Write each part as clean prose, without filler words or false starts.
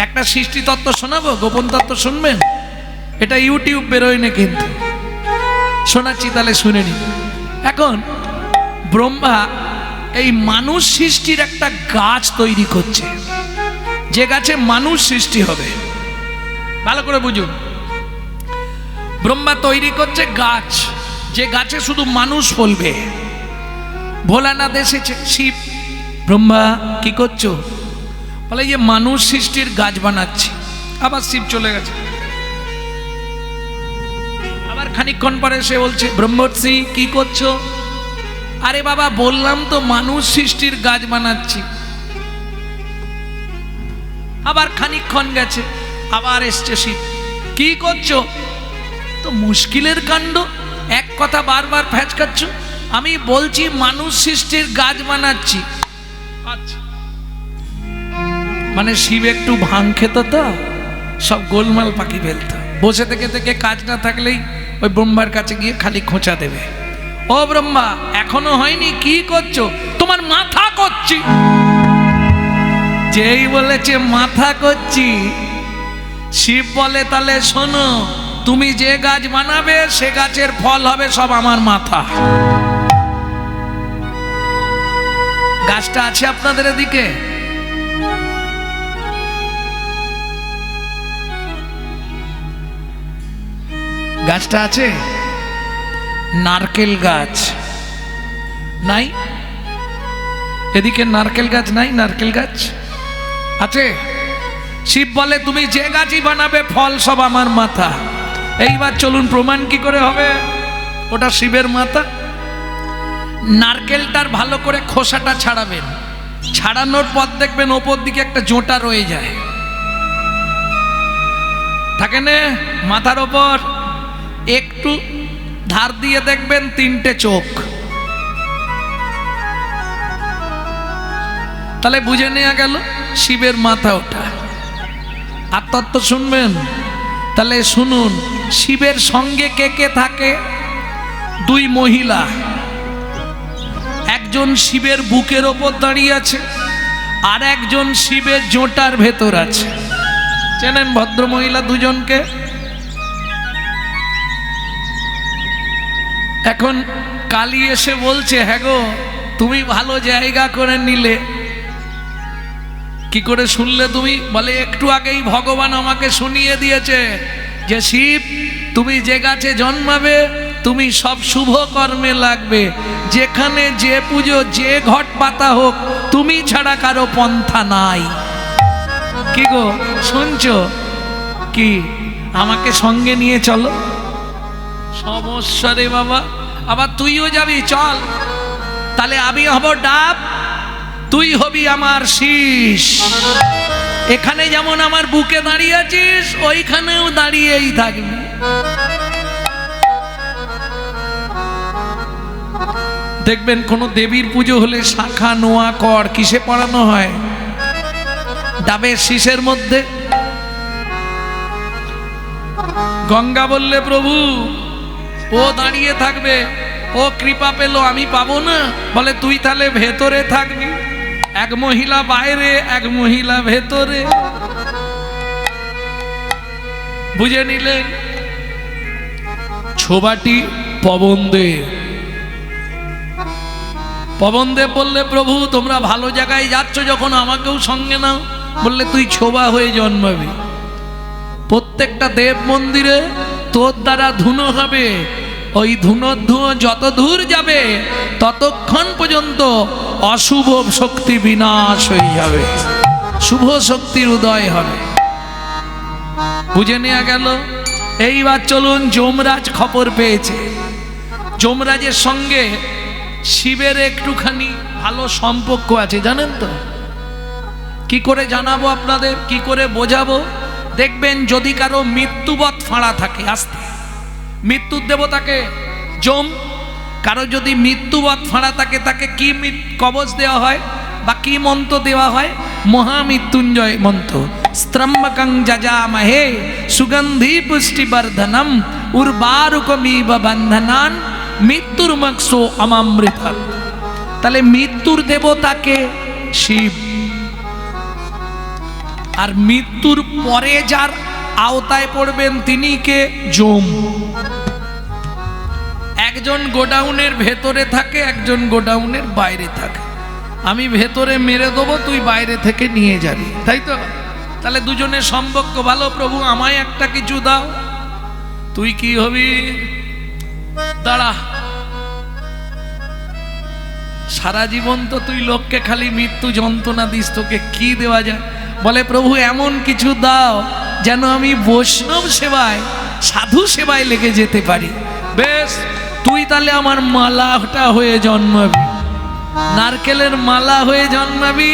একটা সৃষ্টি তত্ত্ব শোনাবো, গোপন তত্ত্ব শুনবেন? এটা ইউটিউব বেরোয় না কিন্তু, শোনাচ্ছি তাহলে শুনে নিন। এখন ব্রহ্মা এই মানুষ সৃষ্টির একটা গাছ তৈরি করছে, যে গাছে মানুষ সৃষ্টি হবে। ভালো করে বুঝুন, ব্রহ্মা তৈরি করছে গাছ, যে গাছে শুধু মানুষ ফলবে। ভোলানাথ এসেছে, শিব, ব্রহ্মা কি করছো? বলে যে মানুষ সৃষ্টির গাছ বানাচ্ছি। আবার শিব চলে গেছে। আবার খানিকক্ষণ পরে সে বলছে, ব্রহ্মর্ষি কি করছো? আরে বাবা বললাম তো মানুষ সৃষ্টির গাছ বানাচ্ছি। আবার খানিকক্ষণ গেছে, আবার এসছে শিব, কি করছো? তো মুশকিলের কাণ্ড, এক কথা বারবার ফ্যাচকাচ্ছ। আমি বলছি মানুষ সৃষ্টির গাছ বানাচ্ছি। আচ্ছা, মানে শিব একটু ভাং খেত তো, সব গোলমাল পাকি ফেলত। বসে থেকে থেকে কাজ না থাকলেই ওই ব্রহ্মার কাছে গিয়ে খালি খোঁচা দেবে। ও ব্রহ্মা, এখনো হয়নি, কি করছো? তোমার মাথা করছি। যেই বলেছে মাথা করছি, শিব বলে তাহলে শোনো, তুমি যে গাছ বানাবে সে গাছের ফল হবে সব আমার মাথা। গাছটা আছে আপনাদের এদিকে? গাছটা আছে? নারকেল গাছ নাই? এদিকে নারকেল গাছ নাই? নারকেল গাছ আছে? শিব বলে তুমি যে গাছই বানাবে ফল সব আমার মাথা। এইবার চলুন প্রমাণ কি করে হবে ওটা শিবের মাথা। নারকেলটার ভালো করে খোসাটা ছাড়াবেন, ছাড়ানোর পর দেখবেন ওপর দিকে একটা জোঁটা রয়ে যায়, থাকে না মাথার ওপর? একটু ধার দিয়ে দেখবেন তিনটে চোখ। তাহলে বুঝে নেওয়া গেল শিবের মাথা ওটা। আর তত্ত্ব শুনবেন? তাহলে শুনুন, শিবের সঙ্গে কে কে থাকে? দুই মহিলা, একজন শিবের বুকের ওপর দাঁড়িয়ে আছে, আর একজন শিবের জোঁটার ভেতর আছে। চেনেন ভদ্র মহিলা দুজনকে? এখন কালী এসে বলছে, হ্যাঁ গো তুমি ভালো জায়গা করে নিলে। কি করে শুনলে তুমি? বলে একটু আগেই ভগবান আমাকে শুনিয়ে দিয়েছে যে শিব, তুমি যে গাছে জন্মাবে তুমি সব শুভ কর্মে লাগবে, যেখানে যে পুজো যে ঘট পাতা হোক তুমি ছাড়া কারো পন্থা নাই। কি গো শুনছো? কি আমাকে সঙ্গে নিয়ে চলো? সমস্যা রে বাবা, আবার তুইও যাবি? চল, তাহলে আমি হব ডাব, তুই হবি আমার শীষ। এখানে যেমন আমার বুকে দাঁড়িয়ে আছিস, ওইখানেও দাঁড়িয়েই থাকবি। দেখবেন কোন দেবীর পুজো হলে শাখা নোয়া কর কিসে পড়ানো হয়? ডাবের শীষের মধ্যে। গঙ্গা বললে প্রভু ও দাঁড়িয়ে থাকবে, ও কৃপা পেল আমি পাবো না। বলে তুই তাহলে ভেতরে থাকবি। এক মহিলা বাইরে, এক মহিলা ভেতরে। বুঝে নিলেন? ছোবাটি পবনদেব। পবনদেব বললে প্রভু তোমরা ভালো জায়গায় যাচ্ছ যখন আমাকেও সঙ্গে নাও। বললে তুই ছোবা হয়ে জন্মাবি। প্রত্যেকটা দেব মন্দিরে তোর দ্বারা ধুনো হবে। ওই ধুনোর ধুঁয়ো যত দূর যাবে ততক্ষণ পর্যন্ত অশুভ শক্তি বিনাশ হয়ে যাবে, শুভ শক্তির উদয় হবে। বুঝে নেওয়া গেল? এইবার চলুন, যমরাজ খবর পেয়েছে। যমরাজের সঙ্গে শিবের একটুখানি ভালো সম্পর্ক আছে, জানেন তো? কি করে জানাবো আপনাদের, কি করে বোঝাবো? দেখবেন যদি কারো মৃত্যুবৎ ফাঁড়া থাকে, আস্তে মৃত্যুর দেবতাকে যম, কারো যদি মৃত্যুবৎ ফাঁড়া থাকে তাকে কি কবচ দেওয়া হয় বা কি মন্ত্র দেওয়া হয়? মহামৃত্যুঞ্জয় মন্ত্র। স্ত্রম্বকং যজামহে সুগন্ধি পুষ্টিবর্ধনম উর্বারুকমিব বন্ধনান মৃত্যুর্মক্ষো অমামৃতাৎ। তাহলে মৃত্যুর দেবতাকে শিব। আর মৃত্যুর পরে যার আওতায় পড়বেন তিনি কে? যম। একজন গোডাউনের ভেতরে থাকে, একজন গোডাউনের বাইরে থাকে। আমি ভেতরে মেরে দেবো, তুই বাইরে থেকে নিয়ে যাবি, তাই তো? তাহলে দুজনের সম্পর্ক ভালো। প্রভু আমায় একটা কিছু দাও। তুই কি হবি? দাঁড়া, সারা জীবন তো তুই লোককে খালি মৃত্যু যন্ত্রণা দিস, তোকে কি দেওয়া যায়? বলে প্রভু এমন কিছু দাও যেন আমি বৈষ্ণব সেবায়, সাধু সেবায় লেগে যেতে পারি। বেশ, তুই তাহলে আমার মালাটা হয়ে জন্মাবি, নারকেলের মালা হয়ে জন্মাবি,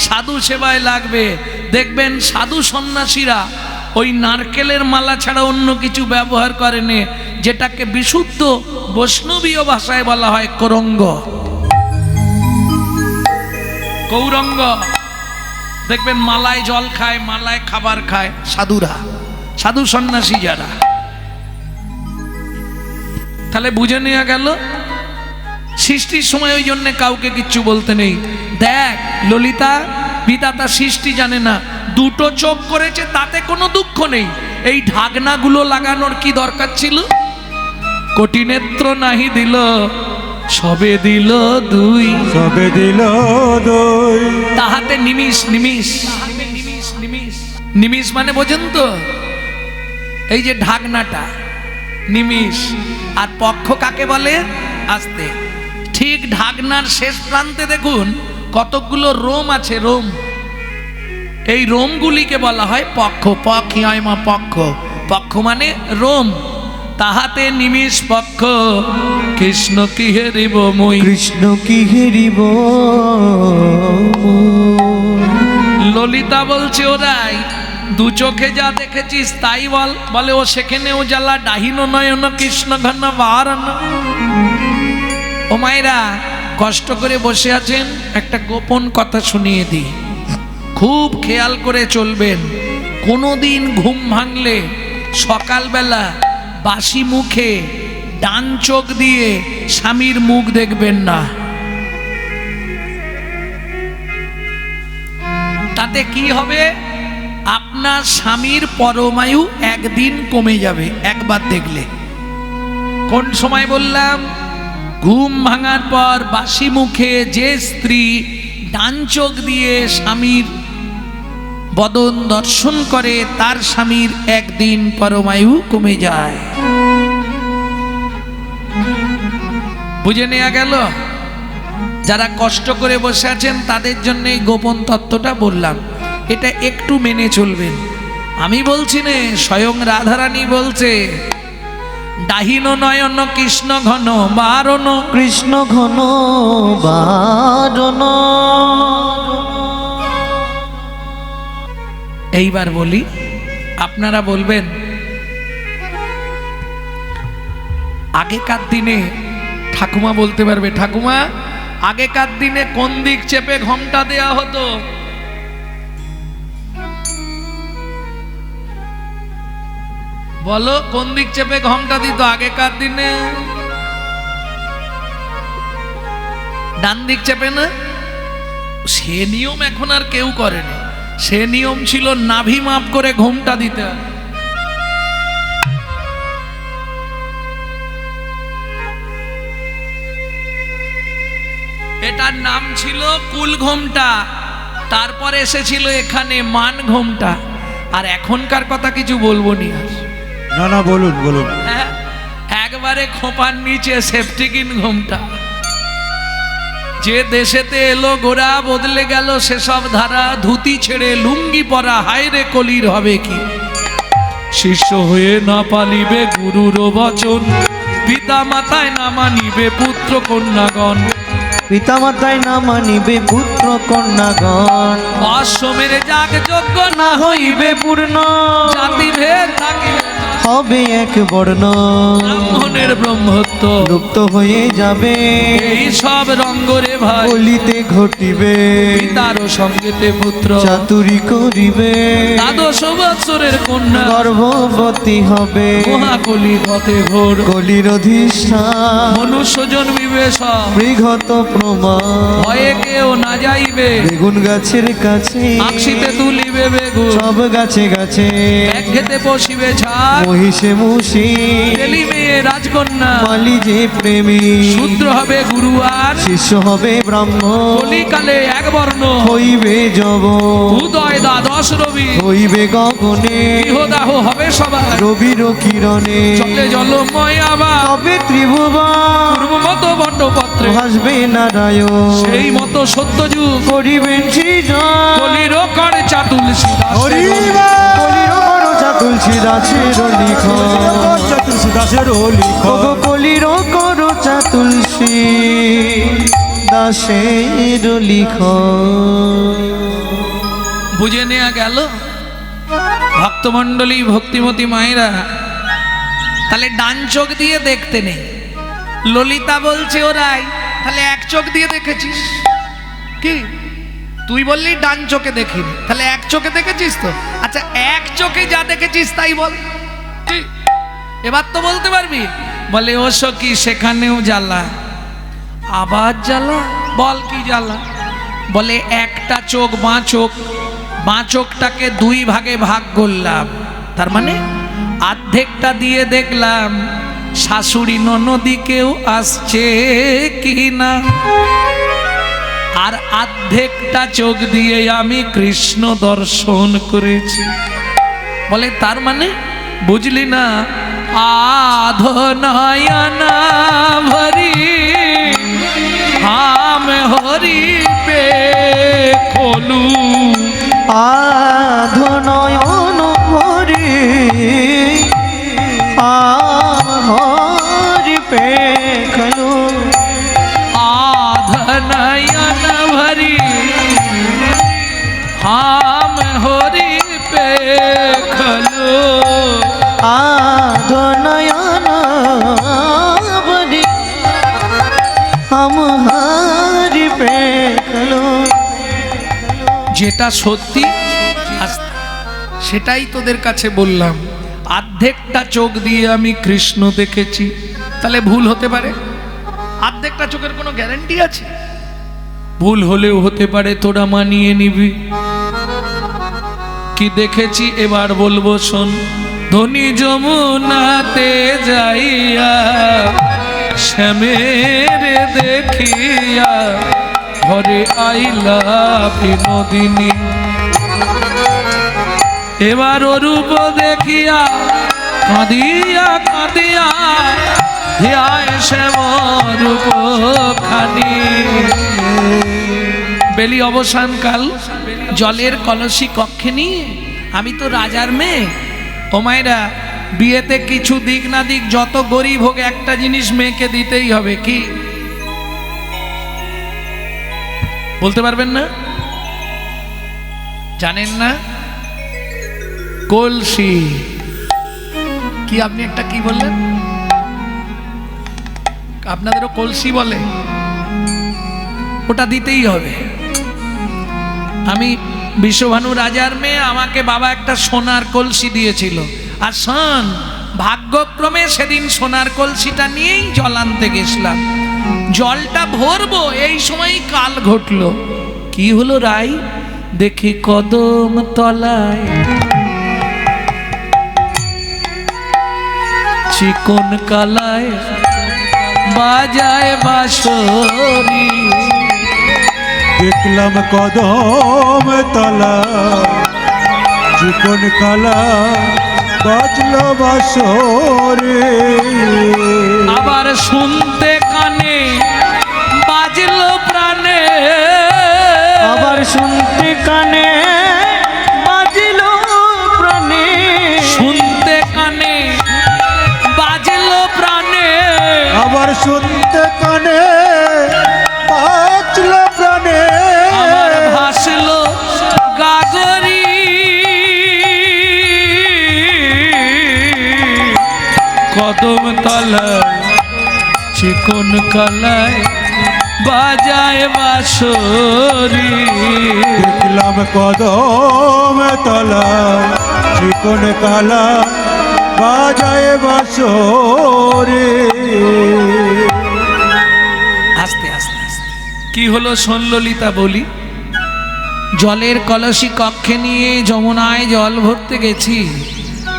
সাধু সেবায় লাগবে। দেখবেন সাধু সন্ন্যাসীরা ওই নারকেলের মালা ছাড়া অন্য কিছু ব্যবহার করেনি, যেটাকে বিশুদ্ধ বৈষ্ণবীয় ভাষায় বলা হয় করঙ্গ, গৌরঙ্গ। দেখবেন মালায় জল খায়, মালায় খাবার খায় সাধুরা, সাধু সন্ন্যাসী যারা। তাহলে বুঝে নেওয়া গেল সৃষ্টির সময় ওই জন্য কাউকে কিচ্ছু বলতে নেই। দেখ ললিতা, বিধাতা সৃষ্টি জানে না, দুটো চোখ করেছে তাতে কোনো দুঃখ নেই। এই ঢাকনাগুলো লাগানোর কি দরকার ছিল? কোটি নেত্র নাহি দিল, সবে দিল দুই, সবে দিল দুই। তাহাতে নিমিষ, নিমিষ, নিমিষ মানে বোঝেন তো? এই যে ঢাকনাটা নিমিষ। আর পক্ষ কাকে বলে? আস্তে। ঠিক ঢাকনার শেষ প্রান্তে দেখুন কতগুলো রোম আছে, রোম। এই রোমগুলিকে বলা হয় পক্ষ। পক্ষিমা পক্ষ, পক্ষ মানে রোম। তাহাতে নিমিষ পক্ষ, কৃষ্ণ কি হেরিব মই, কৃষ্ণ কি হেরিব। ললিতা বলছে ওরাই দু চোখে যা দেখেছিস তাই বল। বলে ও সেখানেও জ্বালা, ডাহিনো নয়ন কৃষ্ণ ঘন বারণ। ও মায়েরা কষ্ট করে বসে আছেন, একটা গোপন কথা শুনিয়ে দিই, খুব খেয়াল করে চলবেন। কোনোদিন ঘুম ভাঙলে সকালবেলা বাসি মুখে ডান চোখ দিয়ে স্বামীর মুখ দেখবেন না। তাতে কি হবে? আপনার স্বামীর পরমায়ু একদিন কমে যাবে একবার দেখলে। কোন সময় বললাম? ঘুম ভাঙার পর বাসি মুখে যে স্ত্রী ডান চোখ দিয়ে স্বামীর বদন দর্শন করে তার স্বামীর একদিন পরমায়ু কমে যায়। বুঝে নেওয়া গেল? যারা কষ্ট করে বসে আছেন তাদের জন্য এই গোপন তত্ত্বটা বললাম, এটা একটু মেনে চলবেন। আমি বলছি না, স্বয়ং রাধারানী বলছে, ডাহিন নয়ন কৃষ্ণ ঘন বারণ, কৃষ্ণ ঘন বারণ। এইবার বলি, আপনারা বলবেন আগেকার দিনে, ঠাকুমা বলতে পারবে, ঠাকুমা আগেকার দিনে কোন দিক চেপে ঘোমটা দেয়া হতো? বলো, কোন দিক চেপে ঘোমটা দিত আগেকার দিনে? ডান দিক চেপে না? সে নিয়ম এখন আর কেউ করেনি। সে নিয়ম ছিল নাভি মাপ করে ঘোমটা দিতে। এটার নাম ছিল কুল ঘোমটা, তারপরে এসেছিল এখানে মান ঘোমটা। আর এখনকার কথা কিছু বলবো নি আর। না না, বলুন বলুন। হ্যাঁ, একবারে খোপার নিচে সেফটিকিন ঘোমটা। যে দেশেতে এলো গোরা বদলে গেল সেসব ধারা। ধুতি ছেড়ে লুঙ্গি পরা, হায়রে কলির হবে কি? শিষ্য হয়ে না পালিবে গুরুর বচন, পিতা মাতায় না মানিবে পুত্র কন্যাগণ, পিতা মাতায় না মানিবে পুত্র কন্যাগণ। অশ্বমের যাগ যোগ্য না হইবে পূর্ণ, জাতি ভেদ থাকিবে হবে এক বর্ণ। ব্রাহ্মণের ব্রহ্মত্ব লুপ্ত হয়ে যাবে। এই সব রঙ্গরে ভাই কলিতে ঘটিবে পিতারও সঙ্গেতে পুত্র চাতুরি করিবে 12 বৎসরের কন্যা গর্ভবতী হবে মহাকলি পথে ঘোর কলির অধিষ্ঠান মনুষ্য জন্মিবে সব বিগত প্রমাণ ভয়ে কেউ না যাইবে বেগুন গাছের কাছে আকশিতে তুলিবে বেগুন সব গাছে গাছে এক খেতে বসিবে ঝাড় মহিষে মুষি তেলিবে রাজকন্যা মালি যে প্রেমী শূদ্র হবে গুরু আর শিষ্য হবে ব্রাহ্মণ কলিকালে এক বর্ণ হইবে যব উদয় 12 রবি হইবে গগনে গৃহদাহ হবে সবার রবির কিরণে চলে জলময় আবার তবে ত্রিভুবন পূর্ব মতো বন্ডপত্রে ভাসবে নারায়ণ সেই মতো সত্য যুগ করিবেন সৃজন কলির করে চাতুলসী কলির করো তুলসী দাসের লিখন তুলসী দাসের ওগো কলির করো তুলসী দাসের লিখন বুঝে নেওয়া গেল ভক্তমণ্ডলী ভক্তিমতী মায়েরা তাহলে ডান চোখ দিয়ে দেখতে নেই ললিতা বলছে ওরাই তাহলে এক চোখ দিয়ে দেখেছিস কি তুই বললি ডান চোখে দেখিনি তাহলে এক চোখে দেখেছিস তো আচ্ছা এক চোখে যা দেখেছিস তাই বল কি? এবার তো বলতে পারবি বলে ও সখী সেখানেও জ্বালা আবার জ্বালা বল কি জ্বালা বলে একটা চোখ বাঁ চোখটাকে 2 ভাগে ভাগ করলাম তার মানে অর্ধেকটা দিয়ে দেখলাম শাশুড়ি ননদি কেউ আসছে কি না আর অর্ধেকটা চোখ দিয়ে আমি কৃষ্ণ দর্শন করেছি বলে তার মানে বুঝলি না আধো নয়না ভরি হাম হরি পে খোলু আধো নয়ন ভরি হরি পেখলো आध नयन भरी हम होरी पे खलो আধো নয়ন ভরি হাম হরি পেখলো যেটা সত্যি সেটাই তোদের কাছে বললাম অর্ধেকটা চোখ দিয়ে আমি কৃষ্ণ দেখেছি তাহলে ভুল হতে পারে অর্ধেকটা চোখের কোনো গ্যারান্টি আছে ভুল হলেও হতে পারে তোরা মানিয়ে নিবি কি দেখেছি এবার বলবো শোন ধনী যমুনাতে যাইয়া শ্যামের দেখিয়া ঘরে আইলা বিনোদিনী এবার অরূপ দেখিয়া কাঁদিয়া কাঁদিয়া ধ্যায় শ্যামরূপ খানি বেলি অবসান কাল জলের কলসি কক্ষে নিয়ে আমি তো রাজার মেয়ে ও মায়েরা বিয়েতে কিছু দিক না দিক যত গরিব হোক একটা জিনিস মেয়েকে দিতেই হবে কি বলতে পারবেন না জানেন না কলসি কি আপনি একটা কি বললেন আপনাদেরও কলসি বলে ওটা দিতেই হবে আমি বিশ্বভানু রাজার মেয়ে আমাকে বাবা একটা সোনার কলসি দিয়েছিল আর শোন ভাগ্যক্রমে সেদিন সোনার কলসিটা নিয়েই জল আনতে গেছিলাম জলটা ভরবো এই সময় কাল ঘটলো কি হলো রাই দেখি কদম তলায় চিকন কালায় বাজায় বাঁশরি দেখলাম কদম তলা চিকন কালা বাজলো বাসরে আবার শুনতে কানে বাজলো প্রাণে আবার শুনতে কানে বাজিলো প্রাণে শুনতে কানে বাজলো প্রাণে আবার শুনতে কানে বাজলো প্রাণে আবার ভাসলো গাগরি কদম তলায় চিকন কালায় বাজায় বাঁশরি। দেখলাম কদম তলায় চিকন কালা বাজায় বাঁশরি। আস্তে আস্তে আস্তে কি হলো শোন ললিতা বলি। জলের কলসি কক্ষে নিয়ে যমুনায় জল ভরতে গেছি,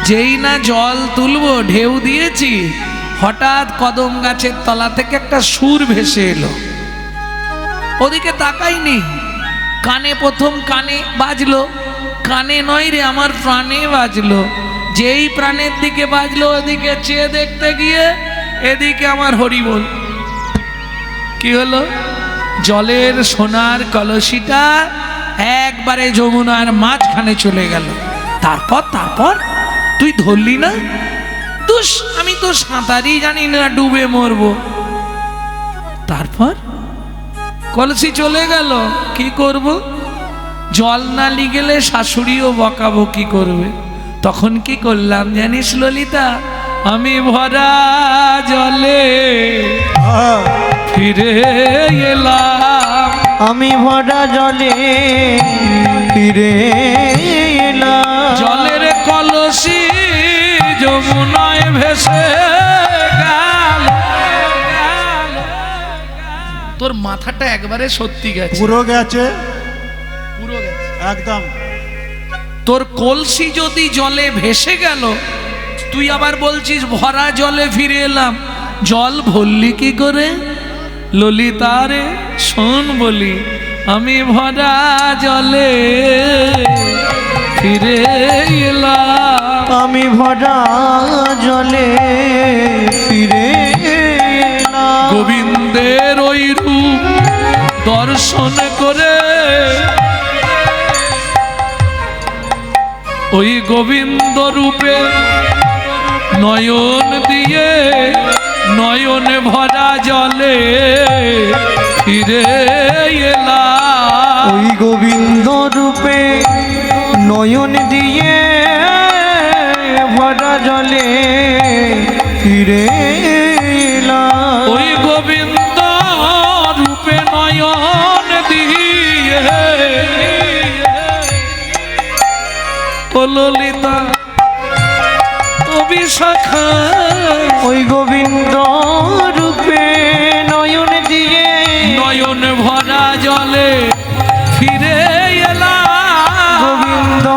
যেই না জল তুলবো ঢেউ দিয়েছি, হঠাৎ কদম গাছের তলা থেকে একটা সুর ভেসে এলো। ওদিকে তাকাইনি, কানে প্রথম কানে বাজলো, কানে নয় রে আমার প্রাণে বাজলো। যেই প্রাণের দিকে বাজলো ওদিকে চেয়ে দেখতে গিয়ে এদিকে আমার হরিবোল। কি হলো? জলের সোনার কলসিটা একবারে যমুনার মাঝখানে চলে গেল। তারপর তুই ধরলি না? দুষ, আমি তো সাঁতারই জানি না, ডুবে মরবো। তারপর কলসি চলে গেল, কি করব? জল না লিগেলে শাশুড়িও বকাবকি করবে। তখন কি করলাম জানিস ললিতা? আমি ভরা জলে ফিরে এলাম। আমি ভরা জলে ফিরে এলাম। জলের কলসি যমুনায় ভেসে গেল। তোর মাথাটা একবারে সত্যি গেছে, পুরো গেছে, পুরো গেছে একদম। তোর কলসি যদি জলে ভেসে গেল, তুই আবার বলছিস ভরা জলে ফিরে এলাম। জল ভরলি কি করে? ললিতারে শোন বলি, আমি ভরা জলে ফিরে এলাম। আমি ভরা জলে ফিরে এলাম। গোবিন্দের ওই রূপ দর্শন করে, ওই গোবিন্দ রূপে নয়ন দিয়ে নয়ন ভরা জলে ফিরে এলাম। ওই গোবিন্দ রূপে নয়ন দিয়ে ভরা জলে ফিরে এলাম। ওই গোবিন্দ রূপে নয়ন দিয়ে ও ললিতা ও বিশাখা, ওই গোবিন্দ রূপে নয়ন দিয়ে নয়ন ভরা জলে ফিরে এলাম। গোবিন্দ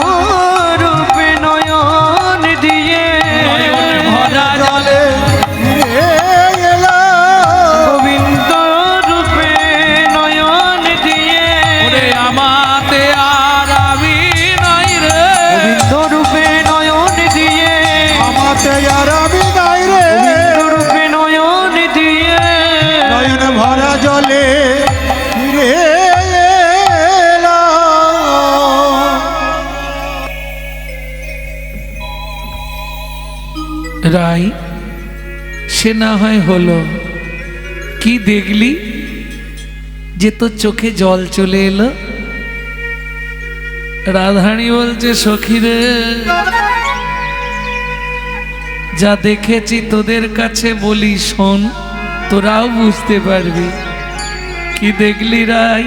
রূপে নয়ন দিয়ে নয়ন ভরা জলে ফিরে এলাম। গোবিন্দ রূপে নয়ন দিয়ে ওরে আমাতে আর আমি নাই রে। গোবিন্দ রূপে নয়ন দিয়ে আমাতে আর আমি নাই রে। গোবিন্দ রূপে নয়ন দিয়ে নয়ন ভরা জলে ফিরে এলাম। রাই সে না হয় হলো, কি দেখলি যে তোর চোখে জল চলে এলো? রাধারানী বলছে সখী রে, যা দেখেছি তোদের কাছে বলি শোন, তোরাও বুঝতে পারবি। কি দেখলি রাই?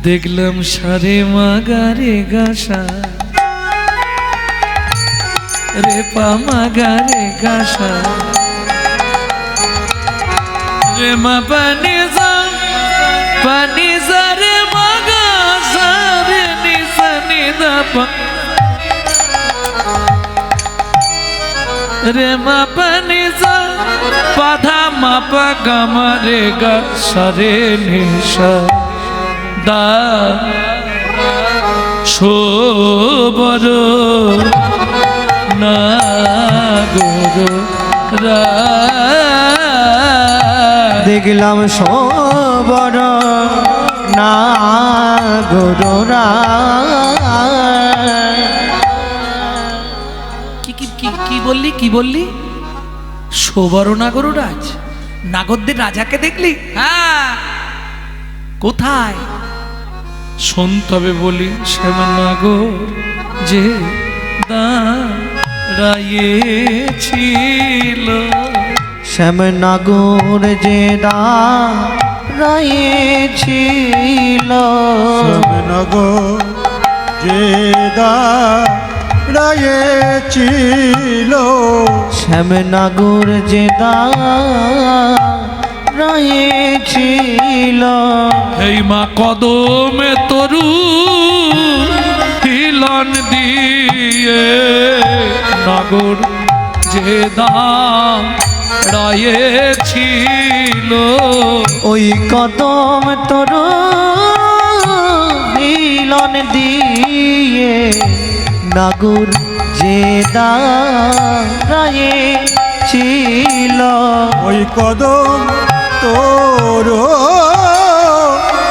দেখলাম সারে মাগারে গাসা রে পামাগারে গাসা রে মা পানি যা রে মাগাসা রে নিসা নিদা পা রে মা পানি যা পাধা মা পা গামা রে গা সারে নিসা দা শোবর না গুরু রা। দেখলাম সবর না গরুরা। কি বললি? কি বললি? সুবর্ণা গরুরাজ নাগরদের রাজাকে দেখলি? হ্যাঁ, কোথায়? শোন তবে বলি, শ্যামনাগর যে দাঁড়িয়েছিল শ্যামনগর যে দাঁড়াইছিল শ্যামনগর যে দাঁড়াইছিল শ্যামনগর যে দাঁড়াইছিল এই মা কদমে তরু হিলন দিয়ে নগর যে দাঁড়িয়েছিল ওই কদম তোর মিলন দিয়ে নাগর যে দাঁড়াইছিল ওই কদম তোর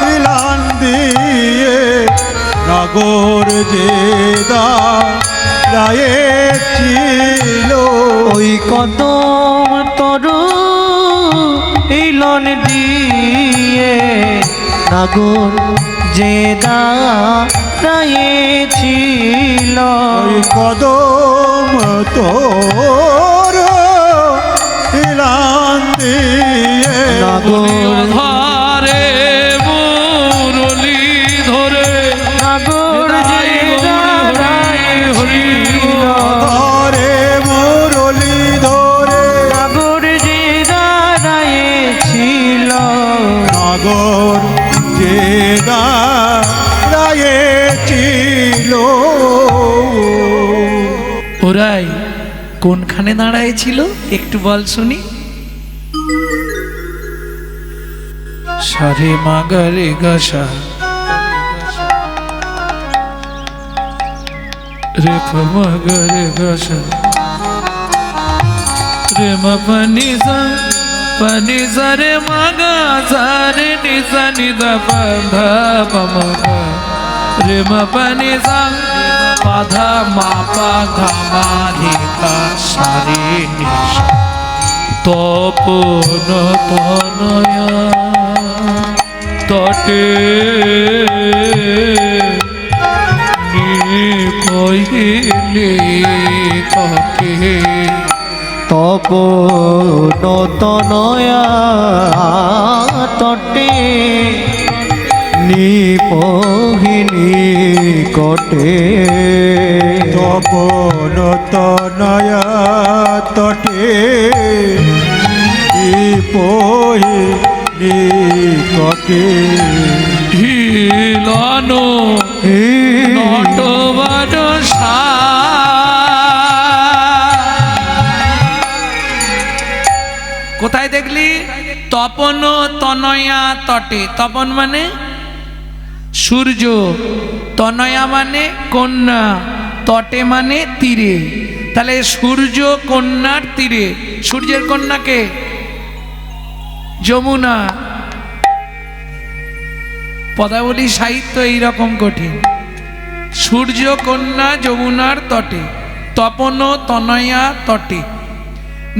মিলান দিয়ে নগর যে দাঁড়াইছিল ওই কদম তোর মিলন দিয়ে নাগর যে দাঁড়াইছিল ওই কদম তোর মিলান দিয়ে নাগর ধারে মুরলি ধরে নাগর যে দাঁড়াইছিল ধরে মুরলি ধরে নাগর যে দাঁড়াইছিল নগর যে দাঁড়াইছিল ওরাই কোনখানে দাঁড়াইছিল একটু বল শুনি সারে মাগারে গাসা রে মাগারে গাসা রে মনি সা রে মাগা সা রে নি সা নি দা পা ধা পা মা গা রে মনি সা পাধা মা পা ঘা মা রে গা সা রে নি সা তপন তনয়া তটে কহিলে ককে তপন তনয়া তটে নিপহিনী কটে তপন তনয়া তটে পহি নিকটে হিলানো নটবর সা কোথায় দেখলি তপন তনয়া তটে তপন মানে সূর্য তনয়া মানে কন্যা তটে মানে তীরে তাহলে সূর্য কন্যার তীরে সূর্যের কন্যাকে যমুনা পদাবলী সাহিত্য এইরকম কঠিন সূর্য কন্যা যমুনার তটে তপন তনয়া তটে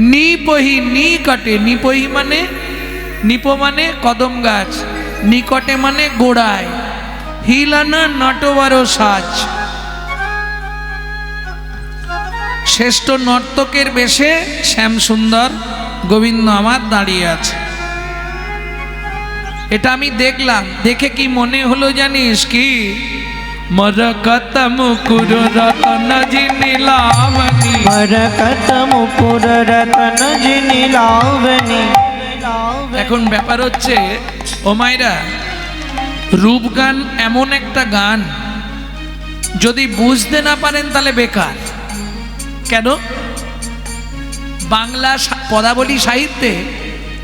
নিপহি নিকটে নিপহি মানে নিপ মানে কদম গাছ নিকটে মানে গোড়ায় হিলানা নটবর সাজ শ্রেষ্ঠ নর্তকের বেশে শ্যাম সুন্দর গোবিন্দ আমার দাঁড়িয়ে আছে এটা আমি দেখলাম দেখে কি মনে হলো জানিস কি মরকত মুকুর রতন জিনি লাবণী মরকত মুকুর রতন জিনি লাবণী এখন ব্যাপার হচ্ছে ও মাইরা রূপ গান এমন একটা গান যদি বুঝতে না পারেন তাহলে বেকার কেন বাংলা পদাবলী সাহিত্যে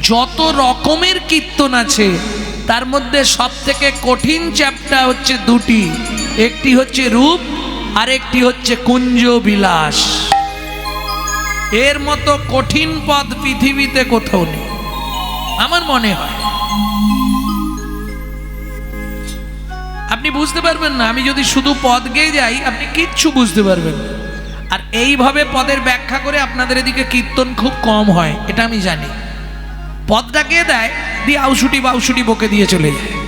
যত রকমের কীর্তন আছে তার মধ্যে সব থেকে কঠিন চ্যাপ্টার হচ্ছে দুটি একটি হচ্ছে রূপ আর একটি হচ্ছে কুঞ্জ বিলাস এর মতো কঠিন পদ পৃথিবীতে কোথাও নেই আমার মনে হয় আপনি বুঝতে পারবেন না আমি যদি শুধু পদ গেয়ে যাই আপনি কিচ্ছু বুঝতে পারবেন না আর এইভাবে পদের ব্যাখ্যা করে আপনাদের এদিকে কীর্তন খুব কম হয় এটা আমি জানি পদটা কে দেয় দিয়ে আউসুটি বাউসুটি বকে দিয়ে চলে যায়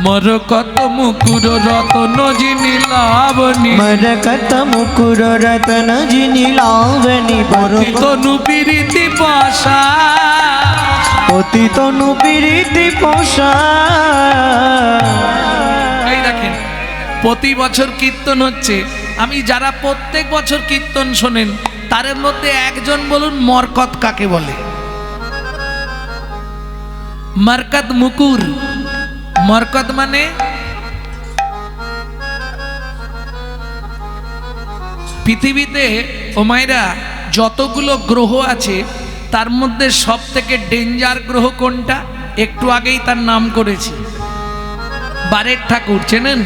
মরকত মুকুর রতন যিনি লাবণী মরকত মুকুর রতন যিনি লাবণী তনু পিরিতি পাশা অতি তনু প্রীতি পোষা। এই দেখেন প্রতি বছর কীর্তন হচ্ছে, আমি যারা প্রত্যেক বছর কীর্তন শোনেন তার মধ্যে একজন বলুন মরকত কাকে বলে? মরকত মুকুর, মরকত মানে পৃথিবীতে ও মায়েরা যতগুলো গ্রহ আছে তার মধ্যে সব থেকে ডেঞ্জার গ্রহ কোনটা? একটু আগেই তার নাম করেছি, বারের ঠাকুর, চেনেন?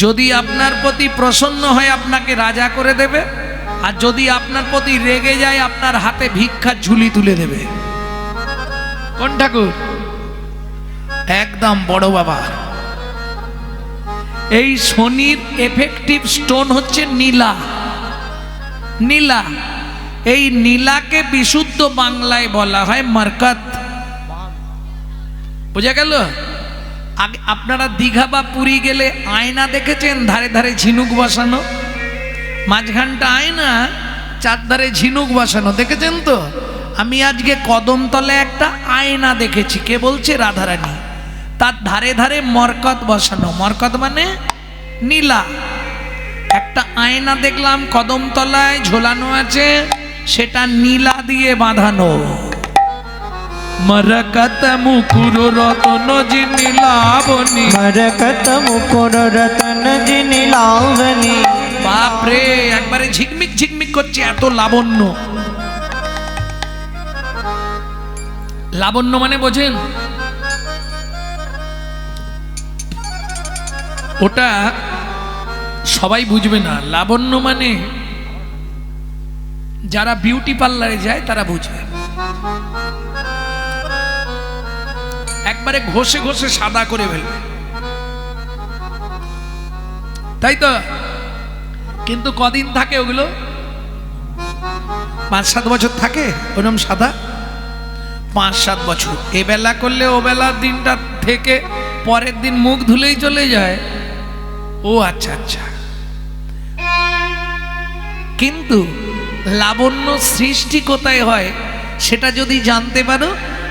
যদি আপনার প্রতি প্রসন্ন হয় আপনাকে রাজা করে দেবে, আর যদি আপনার প্রতি রেগে যায় আপনার হাতে ভিক্ষার ঝুলি তুলে দেবে। কোন ঠাকুর? একদম বড় বাবা। এই শনির এফেক্টিভ স্টোন হচ্ছে নীলা। নীলা, এই নীলাকে বিশুদ্ধ বাংলায় বলা হয় মারকাত। বোঝা গেল? আগে আপনারা দীঘা বা পুরী গেলে আয়না দেখেছেন, ধারে ধারে ঝিনুক বসানো, মাঝখানটা আয়না, চারধারে ঝিনুক বসানো, দেখেছেন তো? আমি আজকে কদমতলে একটা আয়না দেখেছি, কে বলছে? রাধারানী। তার ধারে ধারে মরকত বসানো, মরকত মানে নীলা। একটা আয়না দেখলাম কদমতলায় ঝোলানো আছে, সেটা নীলা দিয়ে বাঁধানো। মরকত মুকুর রতন যিনি লাবণী মরকত মুকুর রতন যিনি লাবণী। বাপরে, একবারে ঝিকমিক ঝিকমিক করছে, এত লাবণ্য। লাবণ্য মানে বোঝেন? ওটা সবাই বুঝবে না। লাবণ্য মানে যারা বিউটি পার্লারে যায় তারা বুঝবে। একবারে ঘষে ঘষে সাদা করে ফেলবে, তাই তো? কিন্তু কদিন থাকে ওগুলো? 5-7 বছর থাকে ওরকম সাদা। 5-7 বছর এ বেলা করলে ও বেলার দিনটা থেকে পরের দিন মুখ ধুলেই চলে যায়। ও আচ্ছা আচ্ছা। কিন্তু লাবণ্য সৃষ্টি কোথায় হয় সেটা যদি জানতে পারো,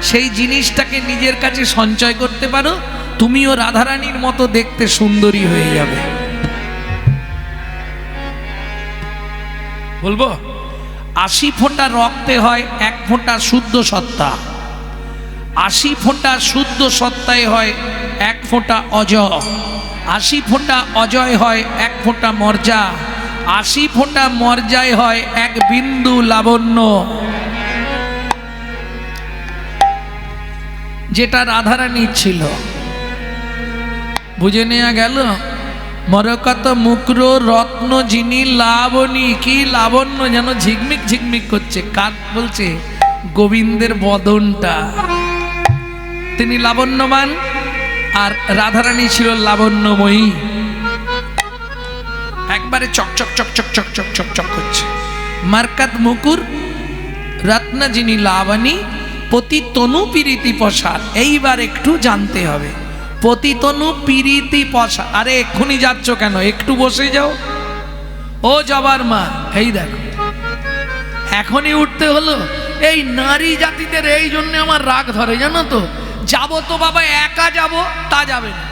সেই জিনিসটাকে নিজের কাছে সঞ্চয় করতে পারো, তুমিও রাধারানীর মতো দেখতে সুন্দরী হয়ে যাবে। বলবো 80 ফোঁটা রক্তে হয় 1 ফোঁটা শুদ্ধ সত্তা, 80 ফোঁটা শুদ্ধ সত্তায় হয় 1 ফোঁটা অজয়, 80 ফোঁটা অজয় হয় 1 ফোঁটা মর্যা, 80 ফোঁটা মর্যায় হয় 1 বিন্দু লাবণ্য। যেটা রাধারানী ছিল, বুঝে নেওয়া গেল? মরকত মুকুর রত্ন যিনি লাবণী। কি লাবণ্য, যেন ঝিকমিক ঝিকমিক করছে। কার বলছে? গোবিন্দের বদনটা। তিনি লাবণ্যবান, আর রাধারানী ছিল লাবণ্যময়ী। একবারে চকচক চকচক চকচক চকচক করছে। মারকাত মুকুর রত্ন যিনি লাবণী, পতি তনু পিরিতি প্রসাদ। এইবার একটু জানতে হবে, পতি তনু পিরিতি প্রসাদ। আরে এক্ষুনি যাচ্ছ কেন? একটু বসে যাও। ও যাবার মা, এই দেখো এখনই উঠতে হলো। এই নারী জাতিদের এই জন্য আমার রাগ ধরে, জানো তো? যাবো তো বাবা, একা যাব, তা যাবে না।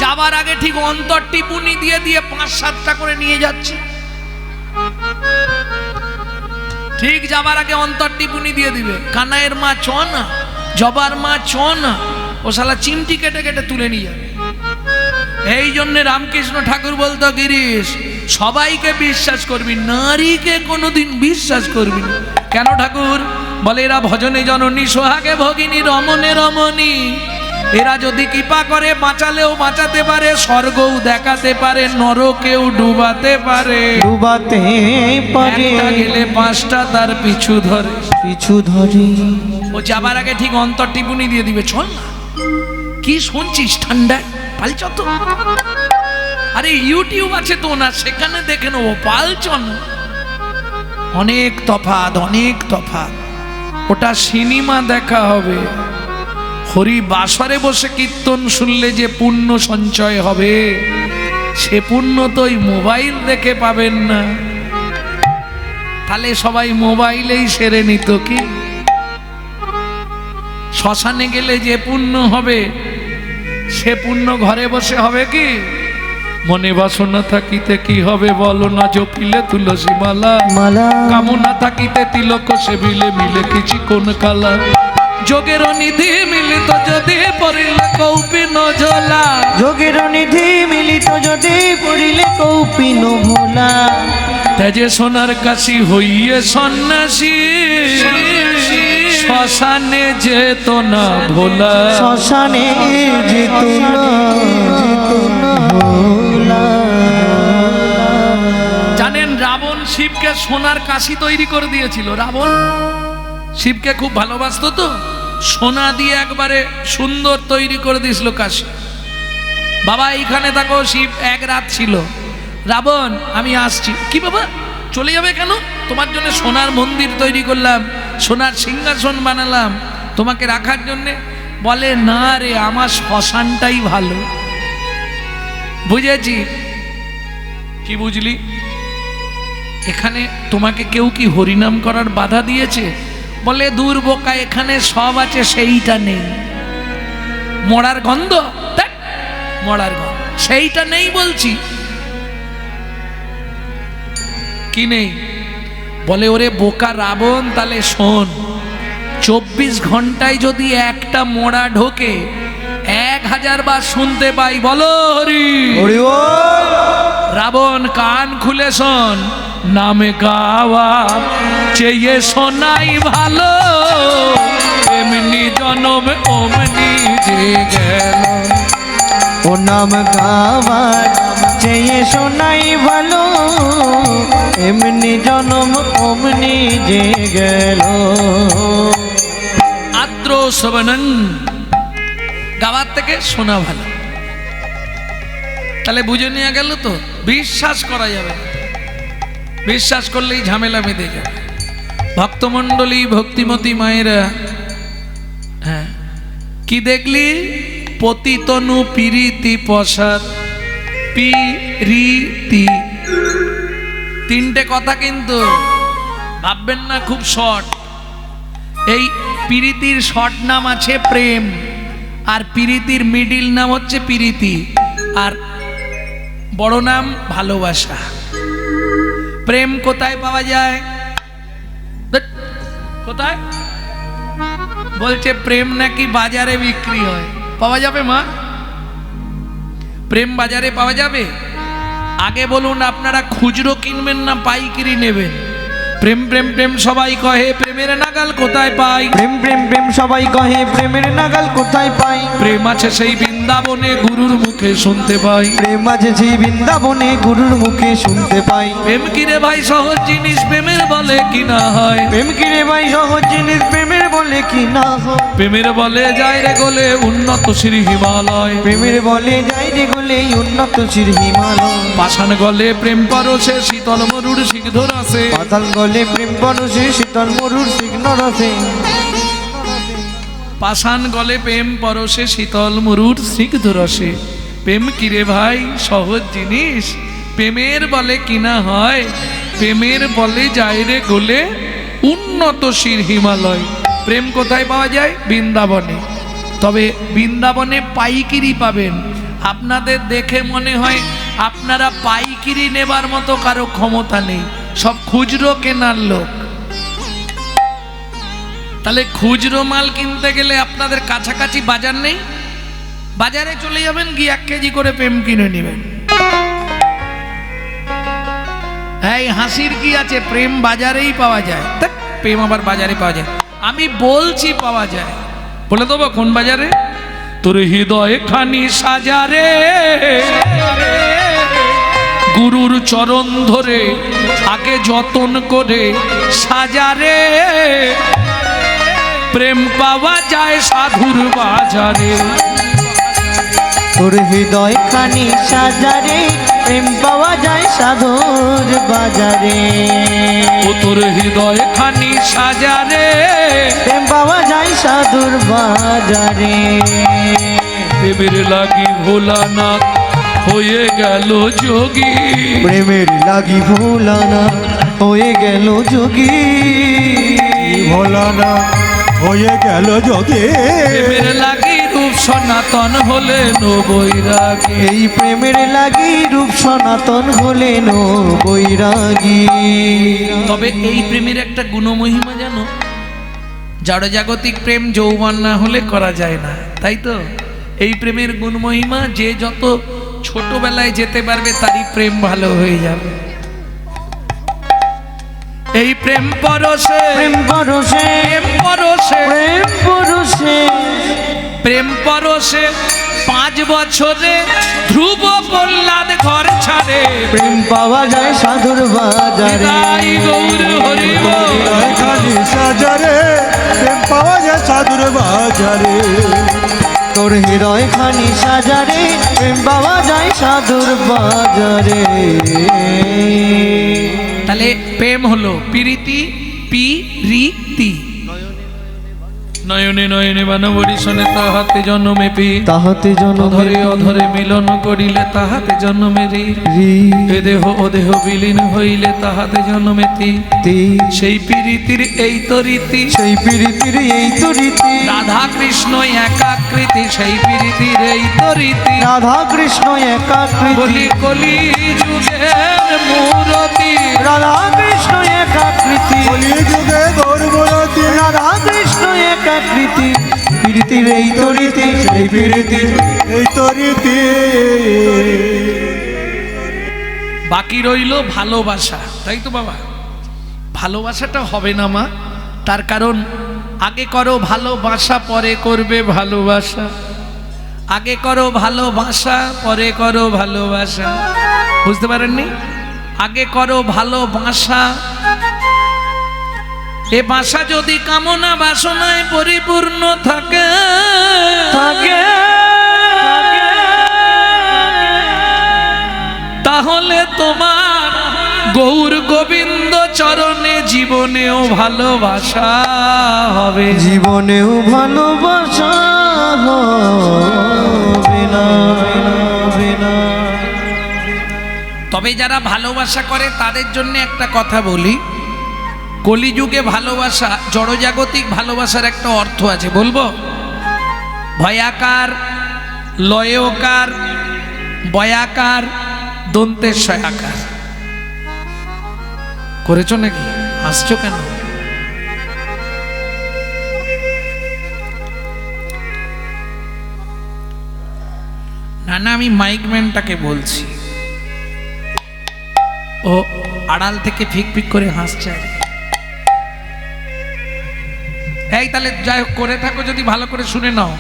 যাবার আগে ঠিক অন্তর টিপুনি দিয়ে দিয়ে 5-7টা করে নিয়ে যাচ্ছে। ঠিক যাবার আগে অন্তর টিপুনি দিয়ে দিবে। কানাইয়ের মা চ না, জবার মা চ না, ও শালা চিমটি কেটে কেটে তুলে নিয়ে যাবে। এই জন্য রামকৃষ্ণ ঠাকুর বলতো, গিরিশ সবাইকে বিশ্বাস করবি, নারীকে কোনোদিন বিশ্বাস করবি না। কেন ঠাকুর বলে? এরা ভজনে জননী, সোহাগে ভগিনী, রমণে রমণী। এরা যদি কৃপা করে বাঁচালেও বাঁচাতে পারে, স্বর্গও দেখাতে পারে, নরকেও ডুবাতে পারে। ডুবাতে পারে, একটা গেলে 5টা তার পিছু ধরে, পিছু ধরে। ও যাবার আগে ঠিক অন্তর টিপুনি দিয়ে দিবে। চল না, কি শুনছিস ঠান্ডায়? পালচ তো। আরে ইউটিউব আছে তো না, সেখানে দেখে নেবো। পালচন অনেক তফাৎ, অনেক তফাৎ। ওটা সিনেমা দেখা হবে, হরি বাসরে বসে কীর্তন শুনলে যে পুণ্য সঞ্চয় হবে, সে পুণ্য তো ওই মোবাইল দেখে পাবেন না। তাহলে সবাই মোবাইলেই সেরে নিত কি? শ্মশানে গেলে যে পুণ্য হবে, সে পুণ্য ঘরে বসে হবে কি? মনে বাসনা থাকিতে কি হবে বলো না, জপিলে তুলসী মালা মালা কামনা থাকিতে তিলক সেবিলে মিলে কিছু কোন কালা, যোগের নিধি মিলিত যদি পড়িলে কৌপিন ঝোলা, যোগের নিধি মিলিত যদি পড়িলে কৌপিন ভোলা, তেজে সোনার কাশি হইয়ে সন্ন্যাসী শ্মশানে যেত না ভোলা, শ্মশানে যেত না ভোলা। জানেন রাবণ শিবকে সোনার কাশি তৈরি করে দিয়েছিল। রাবণ শিবকে খুব ভালোবাসতো, তো সোনা দিয়ে একবারে সুন্দর তৈরি করে দিয়েছিল কাশি। বাবা এইখানে থাকো, শিব এক রাত ছিল। রাবণ আমি আসছি। কি বাবা চলে যাবে কেন? তোমার জন্য সোনার মন্দির তৈরি করলাম, সোনার সিংহাসন বানালাম তোমাকে রাখার জন্যে। বলে না রে, আমার শ্মশানটাই ভালো। বুঝেছি। কি বুঝলি? এখানে তোমাকে কেউ কি হরিনাম করার বাধা দিয়েছে? বলে দূর বোকা, এখানে সব আছে, সেইটা নেই। মরার গন্ধ, ধ্যাৎ, মরার গন্ধ, সেইটা নেই বলছি। কি নেই? বলে ওরে বোকা রাবণ, তাহলে শোন, 24 ঘন্টায় যদি একটা মোড়া ঢোকে 1000 বার শুনতে পাই। বলো হরি হরি বল। রাবণ কান খুলে শোন, নামে গাওয়া চেয়ে শোনাই ভালো, এমনি জনম অমনি যে গেল। ও নাম গাবার চেয়ে শোনাই ভালো, এমনি জনম অমনি যে গেল। আদ্র শ্রবণং, গাওয়ার থেকে শোনা ভালো। তাহলে বুঝে নিয়ে গেল তো। বিশ্বাস করা যাবে না, বিশ্বাস করলেই ঝামেলা বেঁধে যাবে। ভক্তমণ্ডলী, ভক্তিমতী মায়েরা, হ্যাঁ কি দেখলি? পতিতনু পিরিতি প্রসাদ, পিরিতি, তিনটে কথা কিন্তু ভাববেন না, খুব শর্ট। এই পিরিতির শর্ট নাম আছে প্রেম, আর পিরিতির মিডিল নাম হচ্ছে পিরিতি, আর বড় নাম ভালোবাসা। প্রেম কোথায় পাওয়া যায়? কোথায়? বলছে প্রেম নাকি বাজারে বিক্রি হয়। পাওয়া যাবে মা? প্রেম বাজারে পাওয়া যাবে? আগে বলুন, আপনারা খুচরো কিনবেন না পাইকারি নেবেন? প্রেম প্রেম প্রেম সবাই কহে, প্রেমের নাগাল কোথায় পাই? প্রেম প্রেম প্রেম সবাই কহে, প্রেমের নাগাল কোথায় পাই? প্রেম আছে সেই বৃন্দাবনে, গুরুর মুখে শুনতে পাই। প্রেম আছে সেই বৃন্দাবনে, গুরুর মুখে শুনতে পাই। প্রেম কিরে ভাই সহজ জিনিস, প্রেমের বলে কি না হয়? প্রেম কিরে ভাই সহজ জিনিস, প্রেমের বলে কি না হয়? প্রেমের বলে যায় রে গলে উন্নত শ্রী হিমালয়। প্রেমের বলে যাই রে গলে উন্নত শ্রী হিমালয়। পাষাণ গলে প্রেম পরশে শীতল মরুর সিদ্ধ রসে। পাতাল গলে প্রেম পরশে শীতল মরুর সিগ্ন রসে। পাষাণ গলে প্রেম পরশে শীতল মরুর সিদ্ধ রসে। প্রেম কিরে ভাই সহজ জিনিস, প্রেমের বলে কিনা হয়? প্রেমের বলে যায় রে গলে উন্নত শির হিমালয়। প্রেম কোথায় পাওয়া যায়? বৃন্দাবনে। তবে বৃন্দাবনে পাইকিরি পাবেন। আপনাদের দেখে মনে হয় আপনারা পাইকিরি নেবার মতো কারো ক্ষমতা নেই, সব খুচরো কেনার লোক। তাহলে খুচরো মাল কিনতে গেলে আপনাদের কাছাকাছি বাজার নেই? বাজারে চলে যাবেন, গিয়ে 1 কেজি করে প্রেম কিনে নেবেন। এই হাসির কি আছে? প্রেম বাজারেই পাওয়া যায়। ধ্যাৎ, প্রেম আবার বাজারে পাওয়া যায়? আমি বলছি পাওয়া যায়। বলে দেবো কোন বাজারে? তোর হৃদয় খানি সাজারে, গুরুর চরণ ধরে আগে যতন করে সাজারে। প্রেম পাওয়া যায় সাধুর বাজারে। তোর হৃদয় খানি সাজারে, প্রেম পাওয়া যায় সাধুর বাজারে। ও তোর হৃদয় খানি সাজারে প্রেম পাওয়া যায় সাধুর বাজারে প্রেমের লাগি ভোলানাথ হয়ে গেল যোগী প্রেমের লাগি ভোলানা হয়ে গেল যোগী ভোলানা হয়ে গেল যোগে প্রেমের লাগি রূপ সনাতন হলেন বৈরাগী এই প্রেমের লাগি রূপ সনাতন হলেন বৈরাগী তবে এই প্রেমের একটা গুণমহিমা জানো, জড়জাগতিক প্রেম যৌবন না হলে করা যায় না, তাই তো? এই প্রেমের গুণমহিমা যে যত ছোটবেলায় যেতে পারবে তারই প্রেম ভালো হয়ে যাবে। এই প্রেম পরশে প্রেম পরশে প্রেম পরশে প্রেম পরশে প্রেম পরশে 5 বছরে ধ্রুব প্রহ্লাদ ঘর ছাড়ে প্রেম পাওয়া যায় সাধুর বাজারে হৃদয় গৌর হরি বল। খালি সাজারে প্রেম পাওয়া যায় সাধুর বাজারে তোর হৃদয় খানি সাজারে প্রেম পাওয়া যায় সাধুর বাজারে তাহলে প্রেম হলো প্রীতি পিরিতি নয়নে নয়নে বানবরী শোনে তাহাতে জন্মে পি তাহাতে অধরে জনধরে অধরে মিলন করিলে তাহাতে জন্মে রি এ দেহ ও দেহ বিলীন হইলে তাহাতে জন্মে তি সেই প্রীতির এই তো রীতি সেই প্রীতির এই তো রীতি রাধা কৃষ্ণ একাকৃতি সেই প্রীতির এই তো রীতি রাধা কৃষ্ণ একাকৃতি বলি কলি যুগের মূরতি রাধা কৃষ্ণ একাকৃতি কলি যুগে গৌরবতী রাধা কৃষ্ণ একাকৃতি প্রীতির এই তো রীতি সেই প্রীতি এই তো রীতি বাকি রইল ভালোবাসা, তাই তো বাবা? ভালোবাসাটা হবে না মা, তার কারণ আগে করো ভালোবাসা পরে করবে ভালোবাসা, আগে করো ভালোবাসা পরে করো ভালোবাসা, বুঝতে পারেননি? আগে করো ভালোবাসা, এ বাসা যদি কামনা বাসনায় পরিপূর্ণ থাকে থাকে তাহলে তোমার গৌর গোবিন্দ চরণে জীবনেও ভালোবাসা হবে। জীবনেও ভালোবাসা হবে না হবে না তবে যারা ভালোবাসা করে তাদের জন্য একটা কথা বলি, কলিযুগে ভালোবাসা জড়জাগতিক ভালোবাসার একটা অর্থ আছে, বলবো? ভয়াকার, লয়কার, বয়াকার, দন্তের সয়াকার। করেছো নাকি? হাসছো কেন? না না, আমি মাইকম্যানটাকে বলছি, ও আড়াল থেকে ফিক ফিক করে হাসছে। এই তাহলে যাই হোক, করে থাকো, যদি ভালো করে শুনে নাও।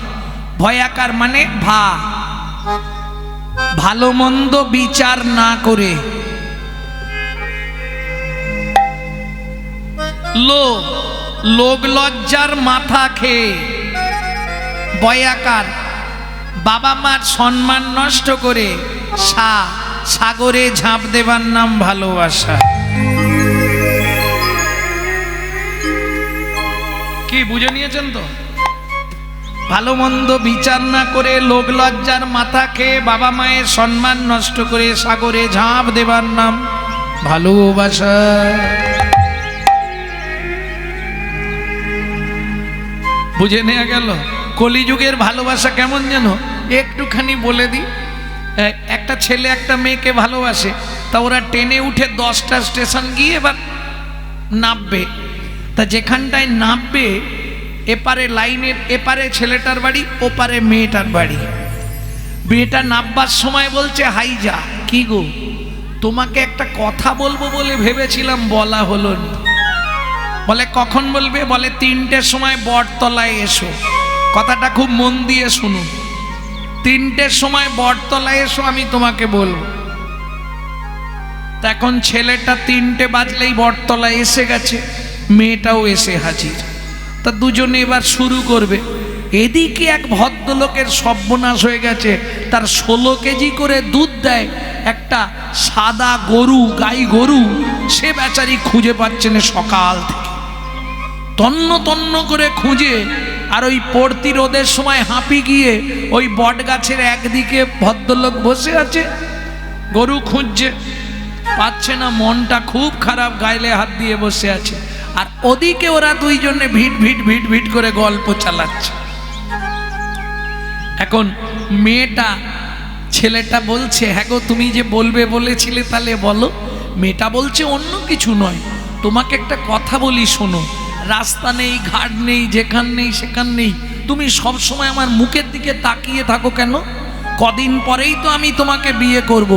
ভয়াকার মানে ভালো মন্দ বিচার না করে, লোক লজ্জার মাথা খেয়ে। বয়াকার বাবা মার সম্মান নষ্ট করে সাগরে ঝাঁপ দেবার নাম ভালোবাসা। কি বুঝে নিয়েছেন তো? ভালো মন্দ বিচার না করে, লোক লজ্জার মাথা খেয়ে, বাবা মায়ের সম্মান নষ্ট করে সাগরে ঝাঁপ দেবার নাম ভালোবাসা। বুঝে নেওয়া গেল? কলিযুগের ভালোবাসা কেমন যেন একটুখানি বলে দিই। একটা ছেলে একটা মেয়েকে ভালোবাসে, তা ওরা ট্রেনে উঠে 10টা স্টেশন গিয়ে এবার নামবে। তা যেখানটায় নামবে, এপারে লাইনের এপারে ছেলেটার বাড়ি, ওপারে মেয়েটার বাড়ি। মেয়েটা নামবার সময় বলছে, হাই যা, কি গো, তোমাকে একটা কথা বলবো বলে ভেবেছিলাম, বলা হলো না। বলে কখন বলবে? বলে 3টের সময় বটতলায় এসো। কথাটা খুব মন দিয়ে শুনুন, 3টের সময় বটতলায় এসো, আমি তোমাকে বলবো। তা এখন ছেলেটা 3টে বাজলেই বটতলায় এসে গেছে, মেয়েটাও এসে হাজির। তা দুজনে এবার শুরু করবে। এদিকে এক ভদ্রলোকের সর্বনাশ হয়ে গেছে, তার 16 কেজি করে দুধ দেয় একটা সাদা গরু, গাই গরু, সে বেচারি খুঁজে পাচ্ছে না সকাল থেকে, তন্ন তন্ন করে খুঁজে। আর ওই পড়তি রোদের সময় হাঁপি গিয়ে ওই বট গাছের একদিকে ভদ্রলোক বসে আছে, গরু খুঁজছে, পাচ্ছে না, মনটা খুব খারাপ, গাইলে হাত দিয়ে বসে আছে। আর ওদিকে ওরা দুইজনে ভিট ভিট ভিট ভিট করে গল্প চালাচ্ছে। এখন মেয়েটা, ছেলেটা বলছে, হ্যাঁ গো তুমি যে বলবে বলেছিলে তাহলে বলো। মেয়েটা বলছে অন্য কিছু নয়, তোমাকে একটা কথা বলি শোনো, রাস্তা নেই, ঘাট নেই, যেখান নেই সেখান নেই, তুমি সব সময় আমার মুখের দিকে তাকিয়ে থাকো কেন? কদিন পরেই তো আমি তোমাকে বিয়ে করব,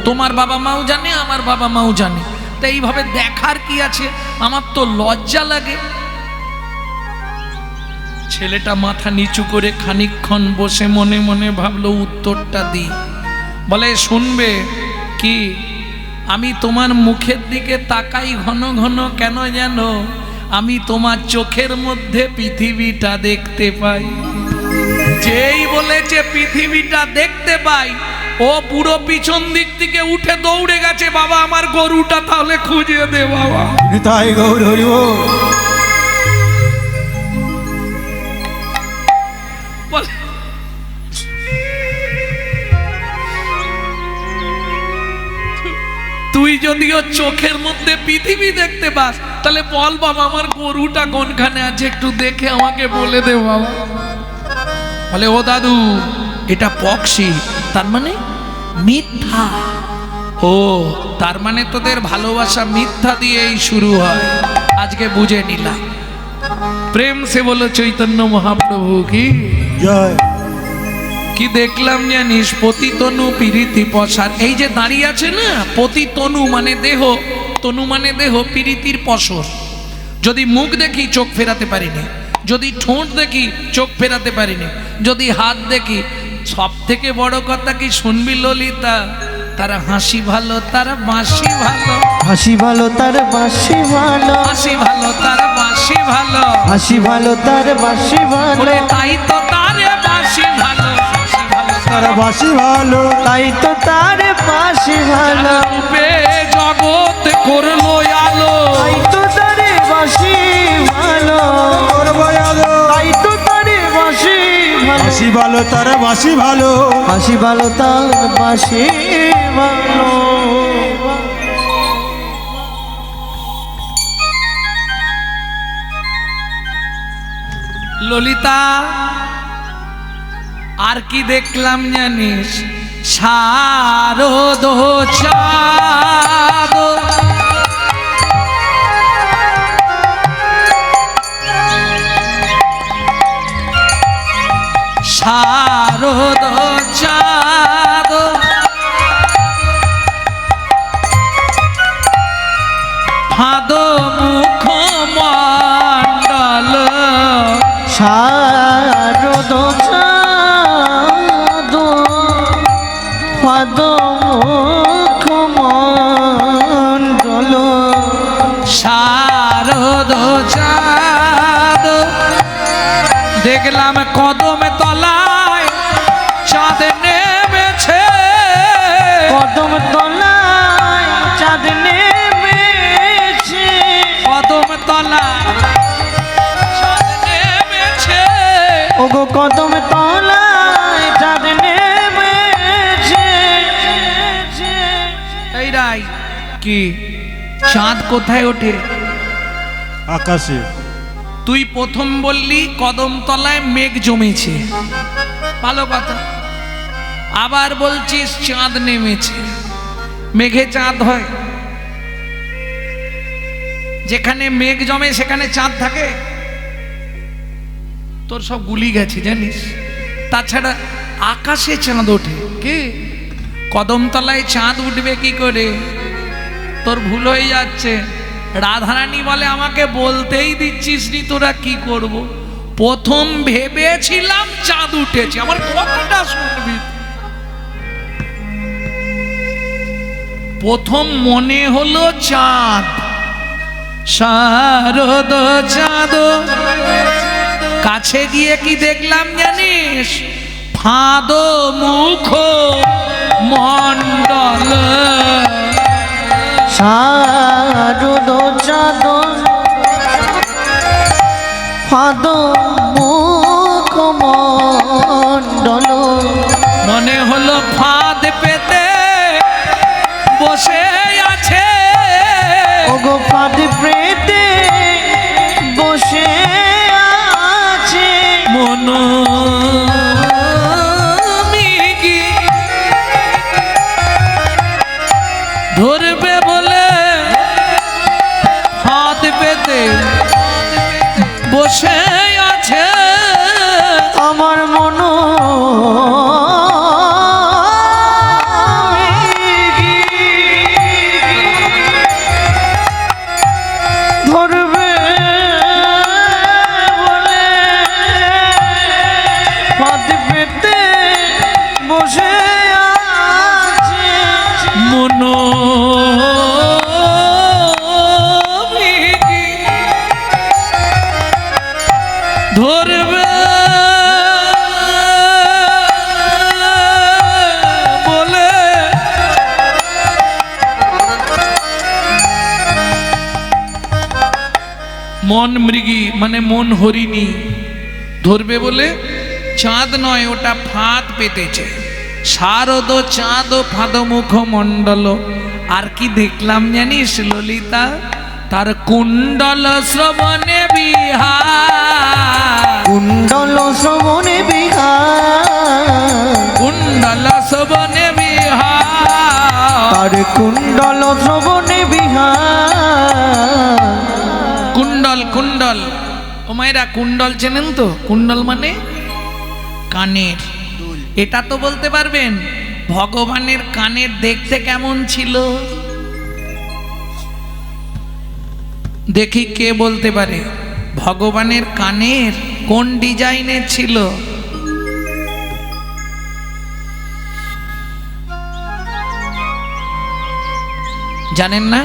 তোমার বাবা মাও জানে, আমার বাবা মাও জানে, তো এইভাবে দেখার কি আছে? আমার তো লজ্জা লাগে। ছেলেটা মাথা নিচু করে খানিকক্ষণ বসে মনে মনে ভাবলো উত্তরটা দিই। বলে, শুনবে কি, আমি তোমার মুখের দিকে তাকাই ঘন ঘন কেন জানো? আমি তোমার চোখের মধ্যে পৃথিবীটা দেখতে পাই। যেই বলেছে পৃথিবীটা দেখতে পাই, ও পুরো পিছন দিক থেকে উঠে দৌড়ে গেছে, বাবা আমার গরুটা তাহলে খুঁজে দে বাবা। তাই গৌর হরি বল। তুই যদিও চোখের মধ্যে পৃথিবী দেখতে পাস, তাহলে বল বাবা আমার গরুটা কোনখানে আছে একটু দেখে আমাকে বলে দে বাবা। বলে, ও দাদু এটা পক্ষী, তার মানে মিথ্যা। ও তার মানে তোদের ভালোবাসা মিথ্যা দিয়েই শুরু হয়, আজকে বুঝে নিলাম। প্রেম সে বলো চৈতন্য মহাপ্রভু কি জয়। কি দেখলাম জানিস? পতিতনু পিরিতি পসার। এই যে দাঁড়িয়ে আছে না, পতিতনু মানে দেহ, তনু মানে দেহ, পিরিতির পসর। যদি মুখ দেখি চোখ ফেরাতে পারিনি, যদি ঠোঁট দেখি চোখ ফেরাতে পারিনি, যদি হাত দেখি, সব থেকে বড় কথা কি শুনবি ললিতা? তার হাসি ভালো, তার বাঁশি ভালো, হাসি ভালো তার বাঁশি ভালো, হাসি ভালো, তার বাঁশি ভালো, হাসি ভালো তার বাঁশি ভালো, বলে তাই তো তার বাঁশি ভালো, হাসি ভালো তার বাসি ভালো, তাই তো তার বাঁশি ভালো, রূপে জগৎ করলো আলো, তাই তো তার বাঁশি ভালো, তাই তো তার বাঁশি ভালো, বাসি ভালো তার বাসি ভালো। হাসি ভালো তার বাঁশি ভালো। ললিতা আর কি দেখলাম জানিস? শারদ চাঁদ, শারদ চাঁদ, ফাদ মুখ মণ্ডল, শারদ চাঁদ পাদ মুখ মণ্ডল, শারদ চাঁদ, দেখলাম কদম তলায় চাঁদ নেমেছে, কদম তলায় চাঁদ নেমেছে, কদম তলায় চাঁদ নেমেছে, ওগো কদম তলায় চাঁদ নেমেছে। এই রাই কি চাঁদ কোথায় ওঠে? আকাশে। তুই প্রথম বললি কদম তলায় মেঘ জমেছে, ভালো কথা। আবার বলছিস চাঁদ নেমেছে। মেঘে চাঁদ হয়? যেখানে মেঘ জমে সেখানে চাঁদ থাকে? তোর সব গুলি গেছে জানিস। তাছাড়া আকাশে চাঁদ ওঠে কি? কদমতলায় চাঁদ উঠবে কি করে? তোর ভুল হয়ে যাচ্ছে। রাধারানী বলে আমাকে বলতেই দিচ্ছিস নি, তোরা কি করব? প্রথম ভেবেছিলাম চাঁদ উঠেছে, আমার কথাটা শুনবি। প্রথম মনে হলো চাঁদ, শারদ চাঁদ। কাছে গিয়ে কি দেখলাম জানিস? ফাঁদ মুখ মণ্ডল, শারদ পাদ মুখমণ্ডল মনে হলো ফাঁদ পেতে বসে আছে, ওগো পাদ পেতে বসে আছে মন মিগি ধরবে বলে ফাঁদ পেতে বসে আছে, আমার মন ধরবে বলে ফাঁদ পেতে বসে আছে মন মিগি ধরবে বলে মন মৃগী মানে মন হরিণী ধরবে বলে চাঁদ নয় ওটা ফাঁদ পেতেছে, শারদ চাঁদ ফাঁদ মুখ মণ্ডল। আর কি দেখলাম জানিস ললিতা, তার কুণ্ডল শ্রবণে বিহার, কুণ্ডল শ্রবণে বিহার কুণ্ডল শ্রবণে বিহার, তার কুণ্ডল শ্রবণে বিহার কুণ্ডল কুণ্ডল ও মায়েরা কুণ্ডল চেনেন তো? কুণ্ডল মানে কানের। এটা তো বলতে পারবেন ভগবানের কানের দেখতে কেমন ছিল? দেখি কে বলতে পারে ভগবানের কানের কোন ডিজাইনের ছিল? জানেন না?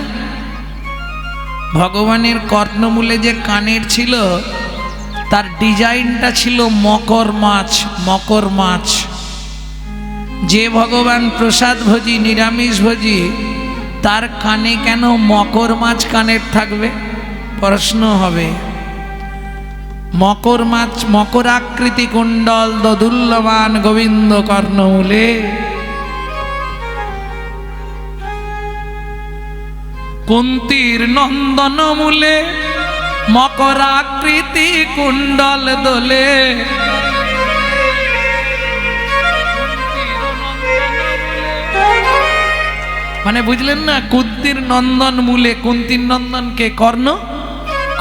ভগবানের কর্ণমূলে যে কানের ছিল তার ডিজাইনটা ছিল মকর মাছ। মকর মাছ। যে ভগবান প্রসাদ ভোজি নিরামিষ ভোজি তার কানে কেন মকর মাছ কানের থাকবে? প্রশ্ন হবে। মকর মাছ মকরাকৃতি কুণ্ডল দদুল্যমান গোবিন্দ কর্ণমূলে, কুন্তির নন্দন মূলে মকরাকৃতি কুণ্ডল দোলে, মানে বুঝলেন না? কুন্তির নন্দন মূলে, কুন্তির নন্দনকে কর্ণ,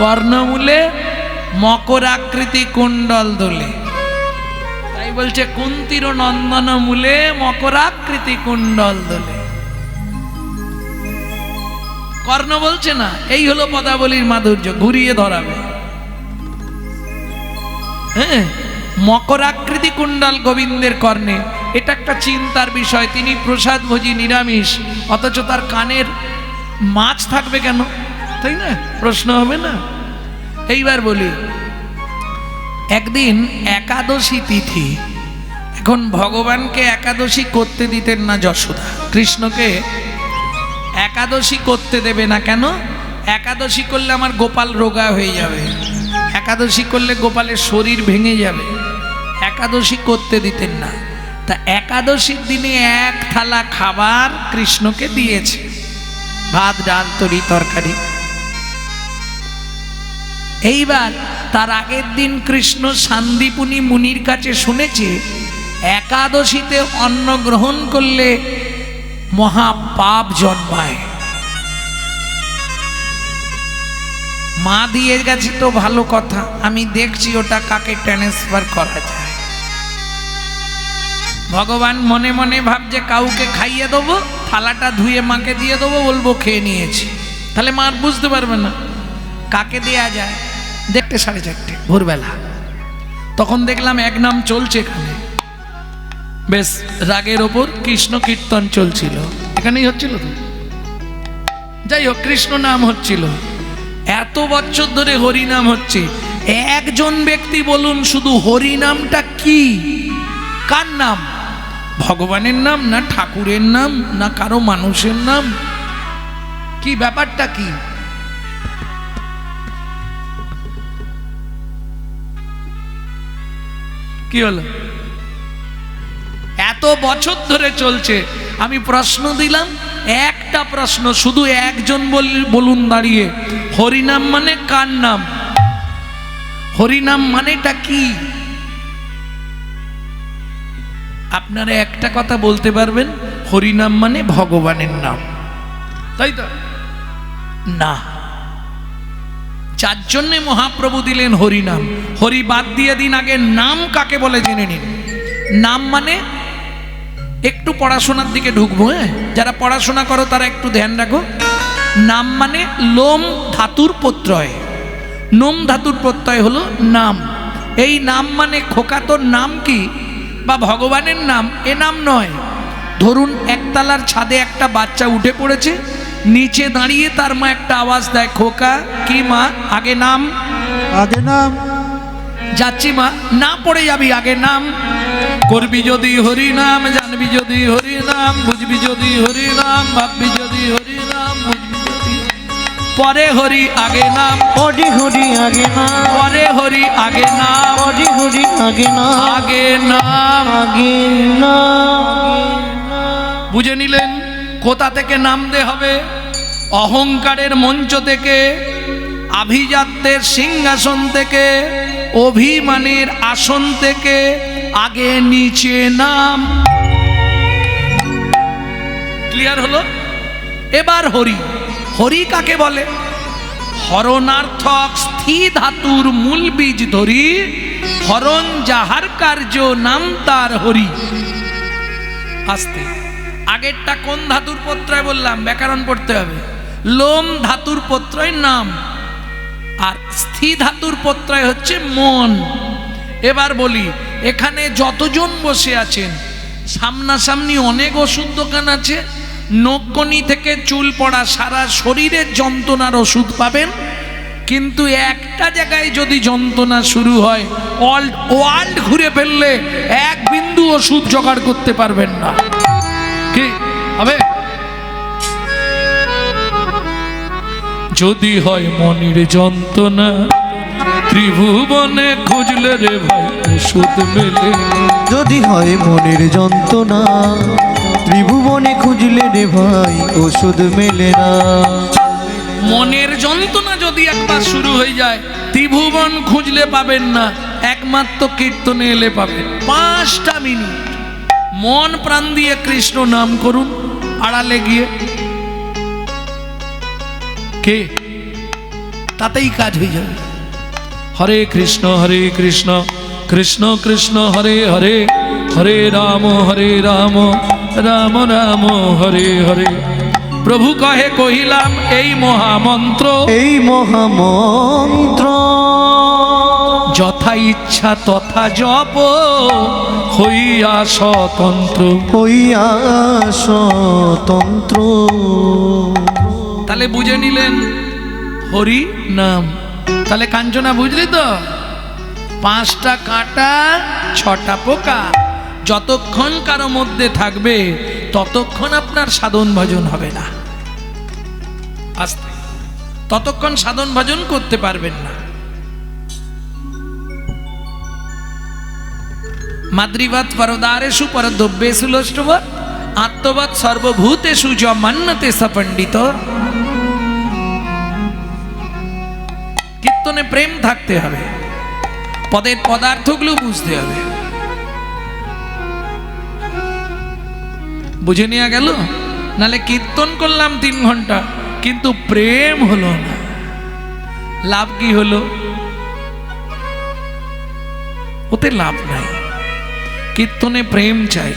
কর্ণমূলে মকরাকৃতি কুণ্ডল দোলে। তাই বলছে কুন্তির নন্দন মূলে মকরাকৃতি কুণ্ডল দোলে। কর্ণ বলছে না, এই হলো পদাবলীর মাধুর্য, ঘুরিয়ে ধরাবে। হ্যাঁ, মকরাকৃতি কুণ্ডল গোবিন্দের কর্ণে, এটা একটা চিন্তার বিষয়। তিনি প্রসাদ ভোজি নিরামিষ, অথচ তার কানের মাছ থাকবে কেন? তাই না? প্রশ্ন হবে না? এইবার বলি, একদিন একাদশী তিথি। এখন ভগবানকে একাদশী করতে দিতেন না যশোদা, কৃষ্ণকে একাদশী করতে দেবে না। কেন? একাদশী করলে আমার গোপাল রোগা হয়ে যাবে, একাদশী করলে গোপালের শরীর ভেঙে যাবে, একাদশী করতে দিতেন না। তা একাদশীর দিনে এক থালা খাবার কৃষ্ণকে দিয়েছে, ভাত ডাল তরি তরকারি। এইবার তার আগের দিন কৃষ্ণ সান্দীপুনি মুনির কাছে শুনেছে একাদশীতে অন্ন গ্রহণ করলে মহা পাপ জন্মায়। মা দিয়ে গেছে তো ভালো কথা, আমি দেখছি ওটা কাকে ট্রান্সফার করা যায়। ভগবান মনে মনে ভাবছে কাউকে খাইয়ে দেবো, থালাটা ধুয়ে মাকে দিয়ে দেবো, বলবো খেয়ে নিয়েছি, তাহলে মা বুঝতে পারবে না। কাকে দেয়া যায়? দেখতে 4:30 ভোরবেলা, তখন দেখলাম এক নাম চলছে এখানে, বেশ রাগের ওপর কৃষ্ণ কীর্তন চলছিল, এখানেই হচ্ছিল তো, যাই হোক কৃষ্ণ নাম হচ্ছিল। এত বছর ধরে হরি নাম হচ্ছে, একজন ব্যক্তি বলুন শুধু হরি নামটা কি? কার নাম? ভগবানের নাম না ঠাকুরের নাম না কারো মানুষের নাম? কি ব্যাপারটা কি? কি হলো? এত বছর ধরে চলছে, আমি প্রশ্ন দিলাম, একটা প্রশ্ন শুধু একজন বলুন দাঁড়িয়ে, হরিনাম মানে কার নাম? হরিনাম মানেটা কি? আপনারা একটা কথা বলতে পারবেন, হরিনাম মানে ভগবানের নাম, তাই তো? না, যার জন্যে মহাপ্রভু দিলেন হরিনাম। হরি বাদ দিয়ে দিন, আগে নাম কাকে বলে জেনে নিন। নাম মানে, একটু পড়াশোনার দিকে ঢুকবো, হ্যাঁ, যারা পড়াশোনা করো তারা একটু ধ্যান রাখো। নাম মানে লোম ধাতুর প্রত্যয়, নোম ধাতুর প্রত্যয় হলো নাম। এই নাম মানে খোকা তোর নাম কি, বা ভগবানের নাম, এ নাম নয়। ধরুন একতলার ছাদে একটা বাচ্চা উঠে পড়েছে, নিচে দাঁড়িয়ে তার মা একটা আওয়াজ দেয়, খোকা কি মা, আগে নাম। আগে নাম। যাচ্ছি মা, না পড়ে যাবি, আগে নাম। করবি যদি হরি নাম, জানবি যদি হরি নাম, বুঝবি যদি হরি নাম, ভাববি যদি হরি নাম, বুঝবি যদি, পরে হরি আগে নাম, হরি হরি আগে নাম, পরে হরি আগে নাম, হরি হরি আগে নাম, আগে নাম। আগে নাম। বুঝে নিলেন কোথা থেকে নামতে হবে? অহংকারের মঞ্চ থেকে, আভিজাত্যের সিংহাসন থেকে, অভিমানের আসন থেকে, আগে নিচে নাম। ক্লিয়ার হলো? এবার হরি, হরি কাকে বলে? হরণার্থক স্থি ধাতুর মূল বীজ ধরি, হরণ যাহার কার্য নাম তার হরি। আস্তে, আগেরটা কোন ধাতুর প্রত্যয় বললাম? ব্যাকরণ পড়তে হবে। লোম ধাতুর প্রত্যয় নাম, আর স্থি ধাতুর প্রত্যয় হচ্ছে মন। এবার বলি, এখানে যতজন বসে আছেন, সামনাসামনি অনেক ওষুধ দোকান আছে, নখকনি থেকে চুল পড়া সারা শরীরের যন্ত্রণার ওষুধ পাবেন, কিন্তু একটা জায়গায় যদি যন্ত্রণা শুরু হয়, অল ওয়ার্ল্ড ঘুরে ফেললে এক বিন্দু ওষুধ জোগাড় করতে পারবেন না। কি হবে? যদি হয় মনের যন্ত্রণা, ত্রিভুবনে খুঁজলে রে ভাই ওষুধ মেলে। যদি হয় মনের যন্ত্রণা, ত্রিভুবনে খুঁজলে রে ভাই ওষুধ মেলে না। মনের যন্ত্রণা যদি একবার শুরু হয়ে যায়, ত্রিভুবন খুঁজলে পাবেন না, একমাত্র কীর্তনে এলে পাবেন। 5টা মিনিট মন প্রাণ দিয়ে কৃষ্ণ নাম করুন, আড়ালে গিয়ে, কে তাতেই কাজ হয়ে যাবে। হরে কৃষ্ণ কৃষ্ণ কৃষ্ণ হরে হরে, হরে রাম রাম রাম হরে হরে। প্রভু কহে কহিলাম এই মহামন্ত্র, এই মহামন্ত্র যথা ইচ্ছা তথা জপ, হইয়া স্বতন্ত্র, হইয়া স্বতন্ত্র। তাহলে বুঝে নিলেন হরি নাম। তাহলে কাঞ্চনা বুঝলি তো? 5টা কাঁটা 6টা পোকা, যতক্ষণ কারো মধ্যে থাকবে ততক্ষণ আপনার সাধন ভজন হবে না। আস্তে, ততক্ষণ সাধন ভজন করতে পারবেন না। মাদ্রিবাত পরদারেষু পরদ্রব্যেষু লোষ্টব, আত্মবাদ সর্বভূতেষু য মান্যতে স পণ্ডিত। কীর্তনে প্রেম থাকতে হবে, পদের পদার্থগুলো বুঝতে হবে। বুঝে নেওয়া গেল? নালে কীর্তন করলাম 3 ঘন্টা, কিন্তু প্রেম হলো না, লাভ কি হলো? ওতে লাভ নাই। কীর্তনে প্রেম চাই,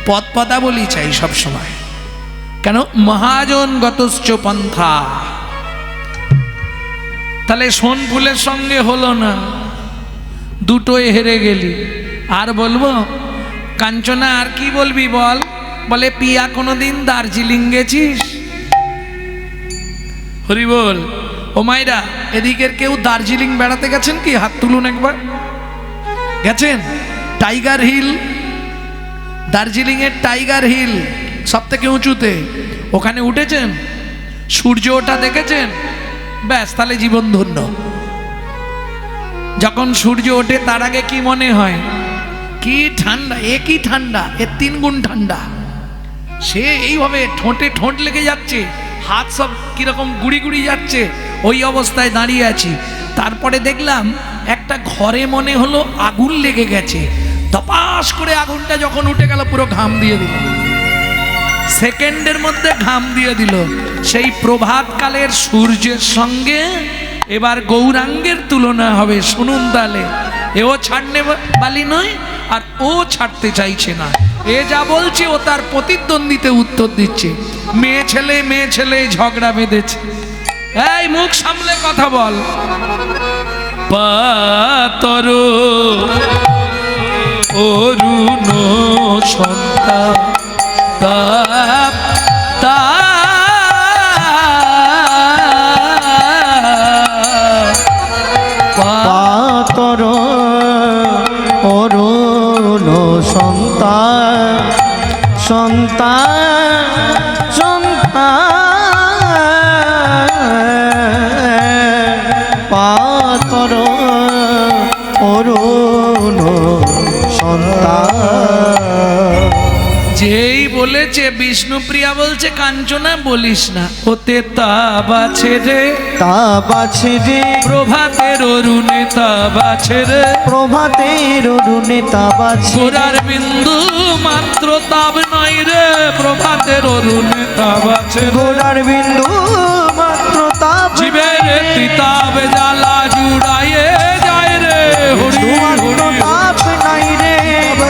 পদ পদাবলী চাই সব সময়। কেন? মহাজন গতশ্চ পন্থা। তাহলে সোনফুলের সঙ্গে হলো না, দুটোই হেরে গেলি। আর বলবো কাঞ্চনা, আর কি বলবি বল? বলে পিয়া কোনোদিন দার্জিলিং গেছিস? হরি বল। ও মাইরা, এদিকের কেউ দার্জিলিং বেড়াতে গেছেন কি? হাত তুলুন একবার। গেছেন? টাইগার হিল, দার্জিলিং এর টাইগার হিল সব থেকে উঁচুতে, ওখানে উঠেছেন? সূর্য ওঠা দেখেছেন? ব্যাস, তাহলে জীবন ধন্য। যখন সূর্য ওঠে তার আগে কি মনে হয়? কি ঠান্ডা, একই ঠান্ডা, এর 3 গুণ ঠান্ডা। সে এইভাবে ঠোঁটে ঠোঁট লেগে যাচ্ছে, হাত সব কিরকম গুড়ি গুড়ি যাচ্ছে, ওই অবস্থায় দাঁড়িয়ে আছি। তারপরে দেখলাম একটা ঘরে মনে হলো আগুন লেগে গেছে, ধপাস করে আগুনটা যখন উঠে গেল পুরো ঘাম দিয়ে দিল, সেকেন্ডের মধ্যে ঘাম দিয়ে দিল। সেই প্রভাতকালের সূর্যের সঙ্গে এবার গৌরাঙ্গের তুলনা হবে। শুনুন তাহলে, এও ছাড়নে বালি নয় আর ও ছাড়তে চাইছে না। এ যা বলছে ও তার প্রতিদ্বন্দ্বিতে উত্তর দিচ্ছে। মেয়ে ছেলে ঝগড়া বেঁধেছে। এই মুখ সামলে কথা বল। পাতর অরুণ সন্তান তাপ পাতর অরুণ সন্তান পাতর অরুণ সন্তান। যেই বলেছে বিষ্ণুপ্রিয়া বলছে কাঞ্চনা বলিস না, ওতে তাপ আছে রে, তাপ আছে রে, প্রভাতের অরুণে তাপ আছে রে, প্রভাতের অরুণে তাপ আছে, গোরার বিন্দু মাত্র তাপ নয় রে, প্রভাতের অরুণে তাপ আছে রে, গোরার বিন্দু মাত্র তাপ জীবের তিতাব জ্বালা জুড়াইয়ে যায় রে, হরি মাত্র হরি তাপ নাই রে,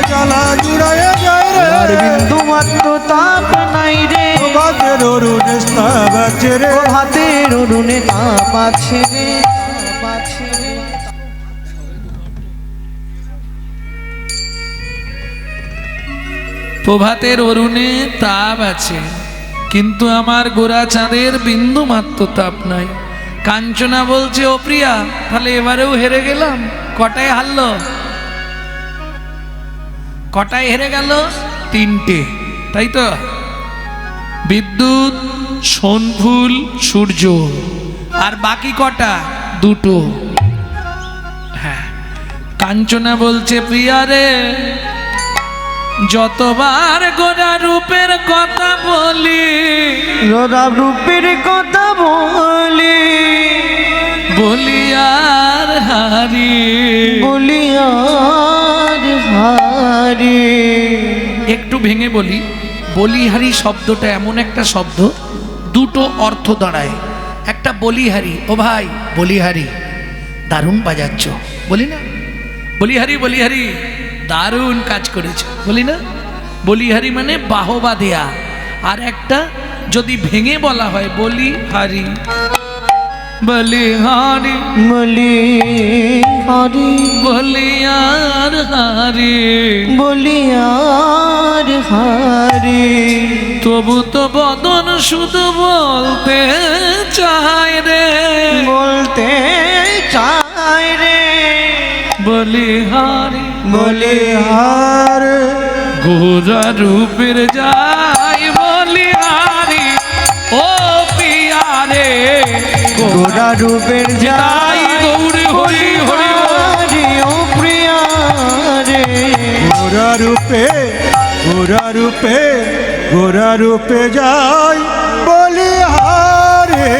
জ্বালা জুড়াইয়া যায় রে, গোরার বিন্দু মাত্র তাপ নাই রে, প্রভাতের অরুণে তাপ আছে রে, প্রভাতের অরুণে তাপ আছে রে, তাপ আছে রে। প্রভাতের অরুণে তাপ আছে, কিন্তু আমার গোরা চাঁদের বিন্দু মাত্র তাপ নাই। কাঞ্চনা বলছে ও প্রিয়া, তাহলে এবারেও হেরে গেলাম। কটায় হারলো? কটায় হেরে গেল? 3টে, তাই তো? বিদ্যুৎ, সোনফুল, সূর্য, আর বাকি কটা? 2টো। হ্যাঁ, কাঞ্চনা বলছে প্রিয়া রে, যতবার গোরা রূপের কথা বলি, গোরা রূপের কথা বলি, বলি আর হারি, বলি আর হারি। একটু ভেঙে বলি, বলিহারি শব্দটা এমন একটা শব্দ, 2টো অর্থ দাঁড়ায়। একটা বলিহারি, ও ভাই বলিহারি দারুণ বাজাচ্ছ, বলি না? বলিহারি দারুণ কাজ করেছে, বলি না? বলিহারি মানে বাহবা দেয়া। আর একটা যদি ভেঙে বলা হয়, বলিহারি, বলিহারি, বলি হারি, বলি আর হারি, বলি আর হারি। তবু তো বদন শুধু বলতে চায় রে, বলতে চাই রে, বলিহারি, বলি হার গোরা রূপের যাই বলিহারি, ও পিয়ারে গোরা রূপের যাই যাই গৌরী হরি হরি হারি, ও প্রিয়া রে, গোরা রূপে যাই বলি হারে,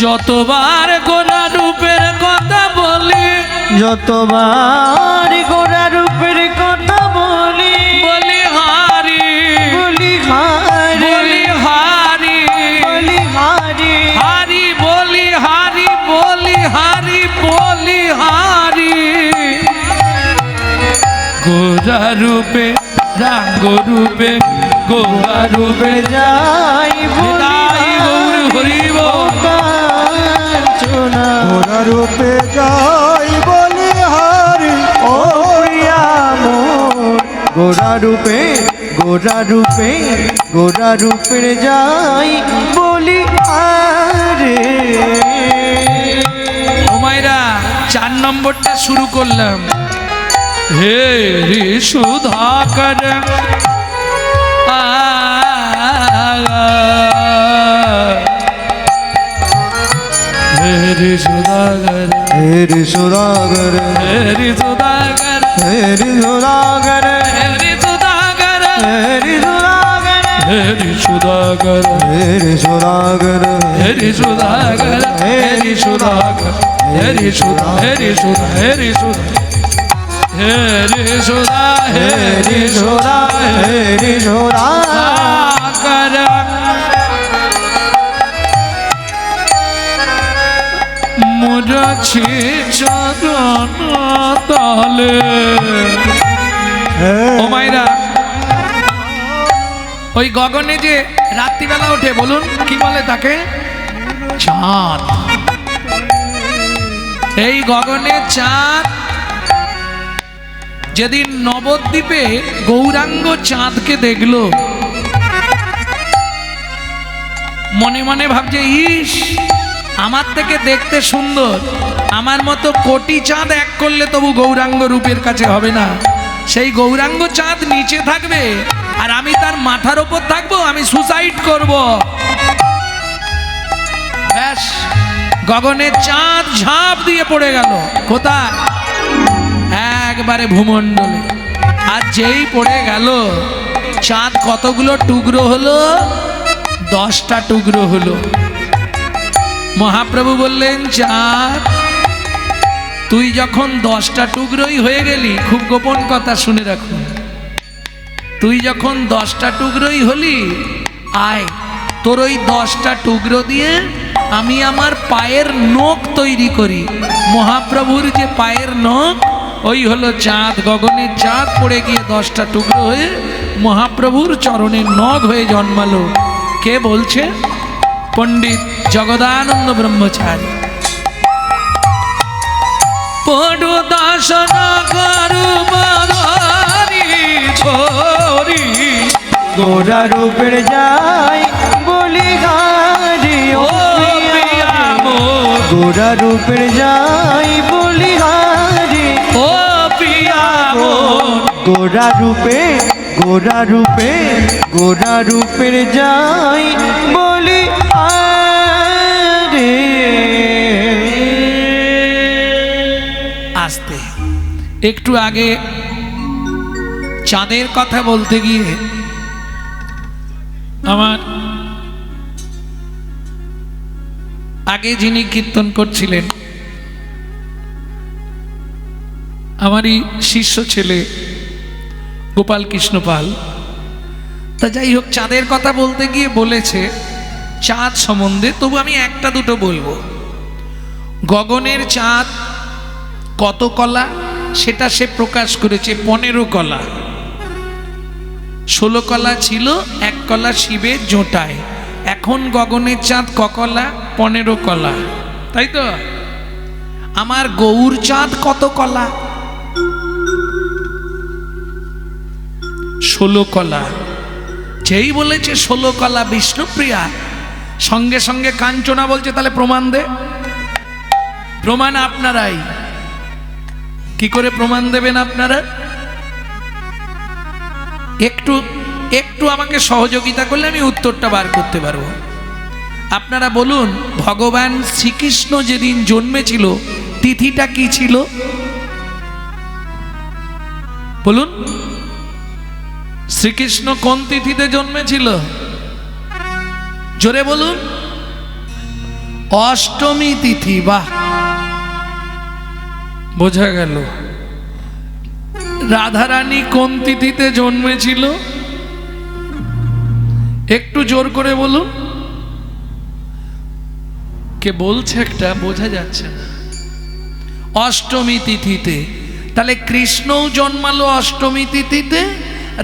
যতবার গোরা রূপের কথা বলি, যতবার গোরা রূপের কথা বলি, বলি হারি, বলি হারি, বলি হারি, বলি হারি, হারি বলি হারি, বলি হারি, বলি হারি, গোরা রূপে রাঙ্গ রূপে, গোরা রূপে যাই যাই গৌর হরিব, কাঞ্চনা, গোরা রূপে যাই বলি হারি, ও প্রিয়া মোর, গোরা রূপে, গোরা রূপে, গোরা রূপের যাই বলি আরে। ও মাইরা 4 নম্বরটা শুরু করলাম। হে রে সুধাকর সুদাগর হেরি সুদাগর হেরি সুদাগর হেরি সুদাগর হেরি সুদাগর হেরি সুদাগর হেরি সুদাগর হেরি সুদাগর হেরি সুদাগর হেরি সুদাগর হেরি সুদা হেরি সুদা হেরি সুদা হেরি সুদা হেরি সুদা হেরি সুদাগর মুরাছি চরণ তলে। ও মাইরা, ওই গগনে যে রাত্রিবেলা ওঠে বলুন কি বলে তাকে? চাঁদ। এই গগনে চাঁদ যেদিন নবদ্বীপে গৌরাঙ্গ চাঁদকে দেখলো, মনে মনে ভাবছে ইস আমার থেকে দেখতে সুন্দর, আমার মতো কোটি চাঁদ এক করলে তবু গৌরাঙ্গ রূপের কাছে হবে না। সেই গৌরাঙ্গ চাঁদ নিচে থাকবে আর আমি তার মাথার ওপর থাকবো, আমি সুসাইড করব। ব্যাস, গগনে চাঁদ ঝাঁপ দিয়ে পড়ে গেল। কোথায়? একবারে ভূমণ্ডলে। আর যেই পড়ে গেল, চাঁদ কতগুলো টুকরো হলো? 10টা টুকরো হলো। মহাপ্রভু বললেন, চাঁদ তুই যখন 10টা টুকরোই হয়ে গেলি, খুব গোপন কথা শুনে রাখুন, তুই যখন 10টা টুকরোই হলি, আয় তোর ওই 10টা টুকরো দিয়ে আমি আমার পায়ের নখ তৈরি করি। মহাপ্রভুর যে পায়ের নখ, ওই হলো চাঁদ। গগনের চাঁদ পড়ে গিয়ে 10টা টুকরো হয়ে মহাপ্রভুর চরণের নখ হয়ে জন্মালো। কে বলছে? পণ্ডিত জগদানন্দ ব্রহ্মচারী। পড়ু দর্শন করু বদরি ছোরি, গোরা রূপের যাই বলি হারি ও প্রিয়া মোর, গোরা রূপের যাই বলি হারি ও প্রিয়া মোর, গোরা রূপে গোরা রূপে গোরা রূপের যাই বলি হারি। আসতে একটু আগে চাঁদের কথা বলতে গিয়ে আমার আগে যিনি কীর্তন করছিলেন, আমারই শিষ্য ছেলে গোপাল কৃষ্ণ পাল, তা যাই হোক চাঁদের কথা বলতে গিয়ে বলেছে চাঁদ সম্বন্ধে, তবু আমি একটা দুটো বলবো। গগনের চাঁদ কত কলা সেটা সে প্রকাশ করেছে, 15 কলা। 16 কলা ছিল, 1 কলা শিবের জোটায়। এখন গগনের চাঁদ ক কলা? 15 কলা, তাই তো? আমার গৌর চাঁদ কত কলা? 16 কলা। যেই বলেছে 16 কলা বিষ্ণুপ্রিয়া, সঙ্গে সঙ্গে কাঞ্চনা বলছে তাহলে প্রমাণ দে। প্রমাণ আপনারাই। কি করে প্রমাণ দেবেন আপনারা? একটু একটু আমাকে সহযোগিতা করলে আমি উত্তরটা বার করতে পারবো। আপনারা বলুন, ভগবান শ্রীকৃষ্ণ যেদিন জন্মেছিল তিথিটা কি ছিল? বলুন, শ্রীকৃষ্ণ কোন তিথিতে জন্মেছিল? জোরে বলুন। অষ্টমী তিথি। বাহ, বোঝা গেল। রাধারানী কোন তিথিতে জন্মেছিল? একটু জোর করে বলুন। কে বলছে একটা, বোঝা যাচ্ছে না। অষ্টমী তিথিতে। তাহলে কৃষ্ণও জন্মালো অষ্টমী তিথিতে,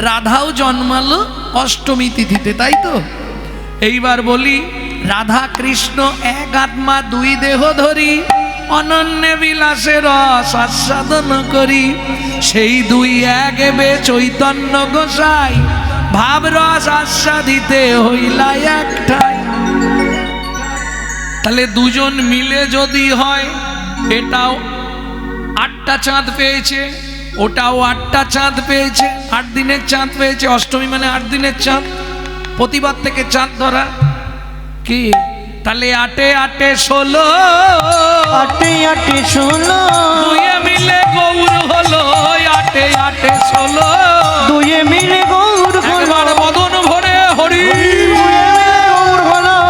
রাধাও জন্মালো অষ্টমী তিথিতে, তাই তো? এইবার বলি, রাধা কৃষ্ণ এক আত্মা দুই দেহ ধরি, অনন্য বিলাসে রস আস্বাদন করি, সেই দুই এক এবে চৈতন্য গোসাই, ভাব রস আস্বাদিতে হইলা একটাই। তাহলে দুজন মিলে যদি হয়, এটাও 8টা চাঁদ পেয়েছে, ওটাও 8টা চাঁদ পেয়েছে, 8 দিনের চাঁদ পেয়েছে। অষ্টমী মানে 8 দিনের চাঁদ, প্রতিবার থেকে চাঁদ ধরা। কি? তাহলে 8 8 16 আটে আটে 16 দুয়ে মিলে গৌর হলো আটে আটে 16 দুয়ে মিলে